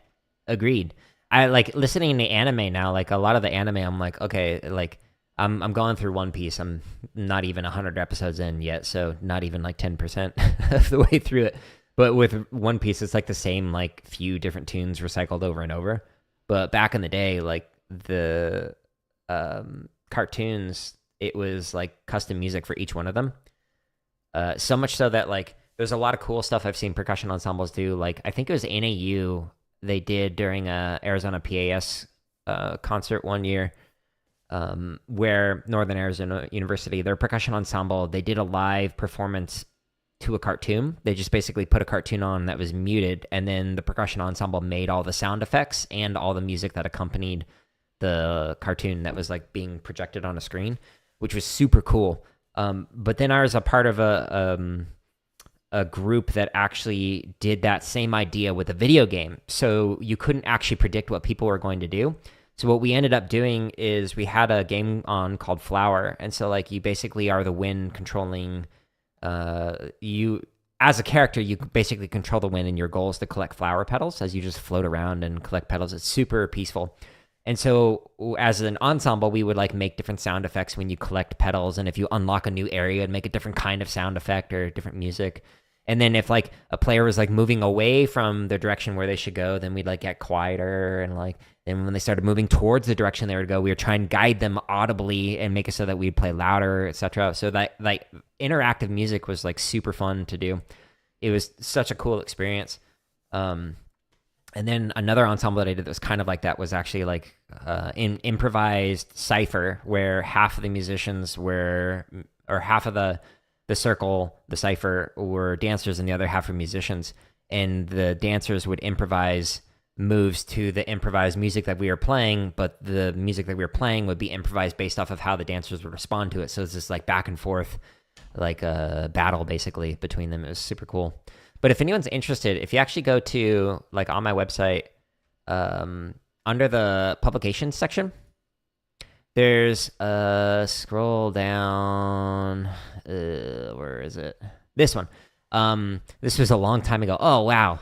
agreed. I like listening to anime now. Like a lot of the anime, I'm like, okay, like I'm going through One Piece. I'm not even 100 episodes in yet, so not even like 10% of the way through it. But with One Piece, it's like the same like few different tunes recycled over and over. But back in the day, like the cartoons, it was like custom music for each one of them. So much so that like there's a lot of cool stuff I've seen percussion ensembles do. Like I think it was NAU they did during a Arizona PAS concert one year, where Northern Arizona University, their percussion ensemble, they did a live performance to a cartoon. They just basically put a cartoon on that was muted, and then the percussion ensemble made all the sound effects and all the music that accompanied the cartoon that was like being projected on a screen, which was super cool. But then I was a part of a group that actually did that same idea with a video game. So you couldn't actually predict what people were going to do. So what we ended up doing is we had a game on called Flower. And so like you basically are the wind controlling, you as a character, you basically control the wind, and your goal is to collect flower petals as you just float around and collect petals. It's super peaceful. And so as an ensemble, we would like make different sound effects when you collect petals. And if you unlock a new area, it'd make a different kind of sound effect or different music. And then if like a player was like moving away from the direction where they should go, then we'd like get quieter. And like, then when they started moving towards the direction they would go, we would try and guide them audibly and make it so that we'd play louder, etc. So that like interactive music was like super fun to do. It was such a cool experience. And then another ensemble that I did that was kind of like that was actually like in improvised cipher, where half of the musicians were, or half of the circle, the cipher, were dancers, and the other half were musicians. And the dancers would improvise moves to the improvised music that we were playing, but the music that we were playing would be improvised based off of how the dancers would respond to it. So it's this like back and forth, like a battle basically between them. It was super cool. But if anyone's interested, if you actually go to like on my website, under the publications section, there's scroll down, where is it? This one. This was a long time ago. Oh, wow.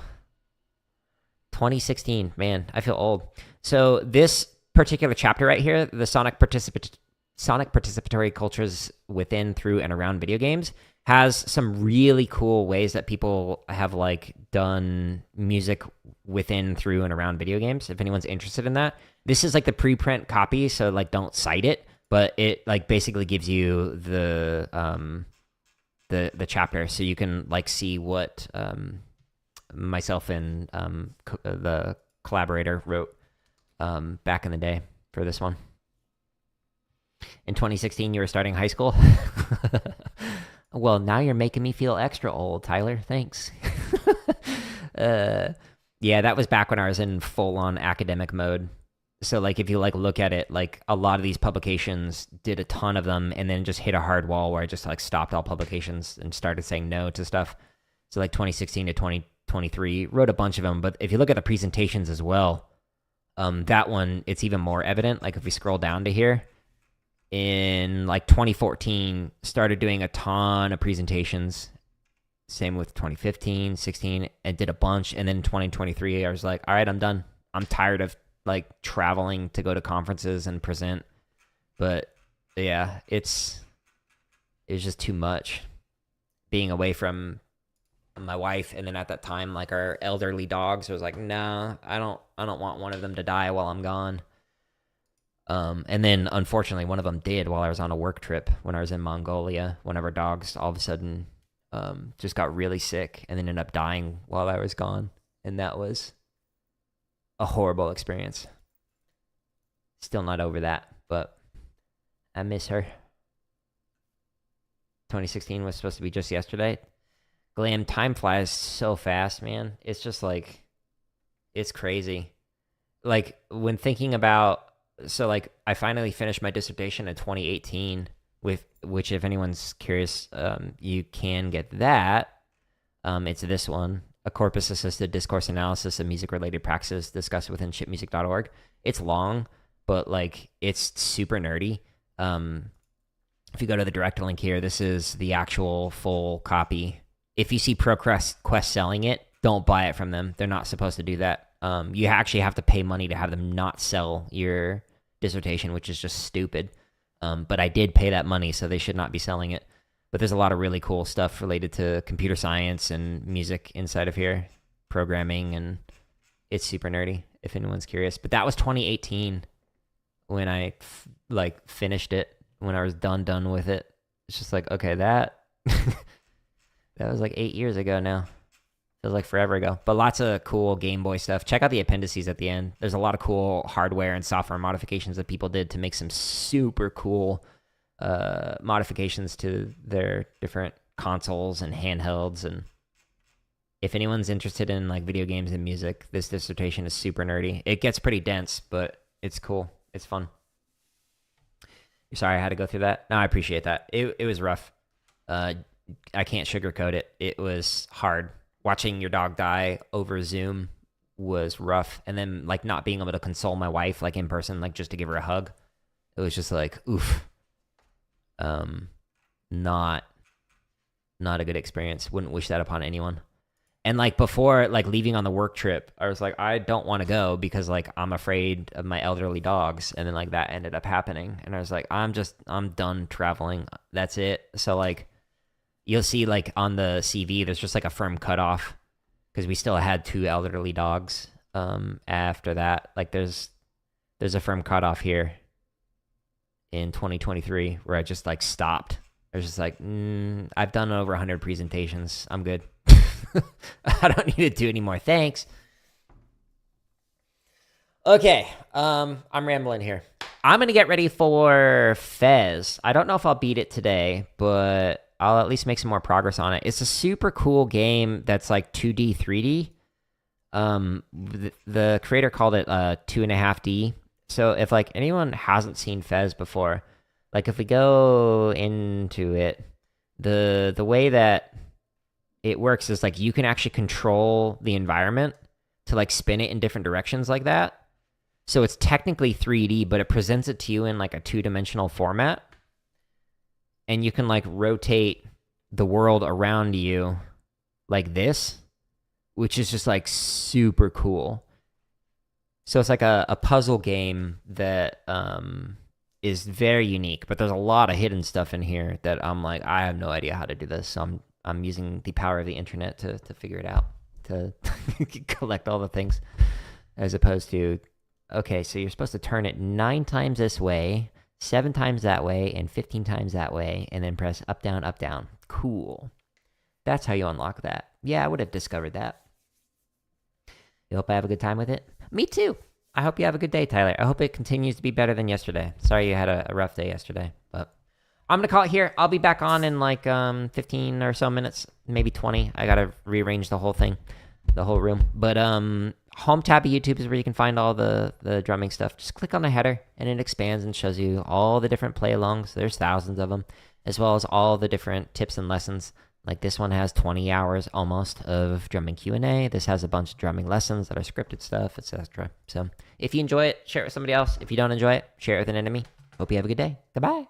2016, man, I feel old. So this particular chapter right here, the sonic participatory cultures within, through, and around video games, has some really cool ways that people have like done music within, through, and around video games. If anyone's interested in that, this is like the preprint copy, so like don't cite it, but it like basically gives you the chapter, so you can like see what myself and the collaborator wrote back in the day for this one. In 2016, you were starting high school. Well, now you're making me feel extra old, Tyler. Thanks. Yeah, that was back when I was in full-on academic mode. So, like, if you, like, look at it, like, a lot of these publications did a ton of them and then just hit a hard wall where I just, like, stopped all publications and started saying no to stuff. So, like, 2016 to 2023, wrote a bunch of them. But if you look at the presentations as well, that one, it's even more evident. Like, if we scroll down to here, in like 2014, started doing a ton of presentations. Same with 2015, 16, and did a bunch. And then 2023, I was like, all right, I'm done. I'm tired of like traveling to go to conferences and present. But yeah, it's just too much being away from my wife. And then at that time, like our elderly dogs, I was like, no, I don't want one of them to die while I'm gone. And then unfortunately one of them did while I was on a work trip when I was in Mongolia. One of our dogs all of a sudden just got really sick and then ended up dying while I was gone. And that was a horrible experience. Still not over that, but I miss her. 2016 was supposed to be just yesterday. Glam, time flies so fast, man. It's just like, it's crazy. Like when thinking about, so like I finally finished my dissertation in 2018, with which, if anyone's curious, you can get that. It's this one, a corpus-assisted discourse analysis of music-related practices discussed within shipmusic.org. It's long, but like it's super nerdy. If you go to the direct link here, this is the actual full copy. If you see ProQuest selling it, don't buy it from them. They're not supposed to do that. You actually have to pay money to have them not sell your dissertation, which is just stupid. But I did pay that money, so they should not be selling it. But there's a lot of really cool stuff related to computer science and music inside of here, programming, and it's super nerdy if anyone's curious. But that was 2018 when I finished it, when I was done with it. It's just like, okay, that that was like 8 years ago now. Feels like forever ago. But lots of cool Game Boy stuff. Check out the appendices at the end. There's a lot of cool hardware and software modifications that people did to make some super cool modifications to their different consoles and handhelds. And if anyone's interested in like video games and music, this dissertation is super nerdy. It gets pretty dense, but it's cool. It's fun. Sorry I had to go through that. No, I appreciate that. It was rough. I can't sugarcoat it. It was hard. Watching your dog die over Zoom was rough. And then, like, not being able to console my wife, like, in person, like, just to give her a hug. It was just like, oof. Not a good experience. Wouldn't wish that upon anyone. And, like, before, like, leaving on the work trip, I was like, I don't want to go because, like, I'm afraid of my elderly dogs. And then, like, that ended up happening. And I was like, I'm done traveling. That's it. So, like, you'll see, like, on the CV, there's just, like, a firm cutoff because we still had 2 elderly dogs after that. Like, there's a firm cutoff here in 2023 where I just, like, stopped. I was just like, I've done over 100 presentations. I'm good. I don't need to do any more. Thanks. Okay, I'm rambling here. I'm going to get ready for Fez. I don't know if I'll beat it today, but I'll at least make some more progress on it. It's a super cool game that's like 2D, 3D. The creator called it 2.5D. So if like anyone hasn't seen Fez before, like if we go into it, the way that it works is like you can actually control the environment to like spin it in different directions like that. So it's technically 3D, but it presents it to you in like a 2-dimensional format. And you can like rotate the world around you like this, which is just like super cool. So it's like a puzzle game that is very unique, but there's a lot of hidden stuff in here that I'm like, I have no idea how to do this. So I'm using the power of the internet to figure it out, to collect all the things, as opposed to, okay, so you're supposed to turn it 9 times this way, 7 times that way, and 15 times that way, and then press up, down, up, down. Cool. That's how you unlock that. Yeah, I would have discovered that. You hope I have a good time with it? Me too. I hope you have a good day, Tyler. I hope it continues to be better than yesterday. Sorry you had a rough day yesterday, but I'm going to call it here. I'll be back on in like 15 or so minutes, maybe 20. I got to rearrange the whole thing, the whole room. But home tab of YouTube is where you can find all the drumming stuff. Just click on the header, and it expands and shows you all the different play-alongs. There's thousands of them, as well as all the different tips and lessons. Like this one has 20 hours almost of drumming Q&A. This has a bunch of drumming lessons that are scripted stuff, etc. So if you enjoy it, share it with somebody else. If you don't enjoy it, share it with an enemy. Hope you have a good day. Goodbye.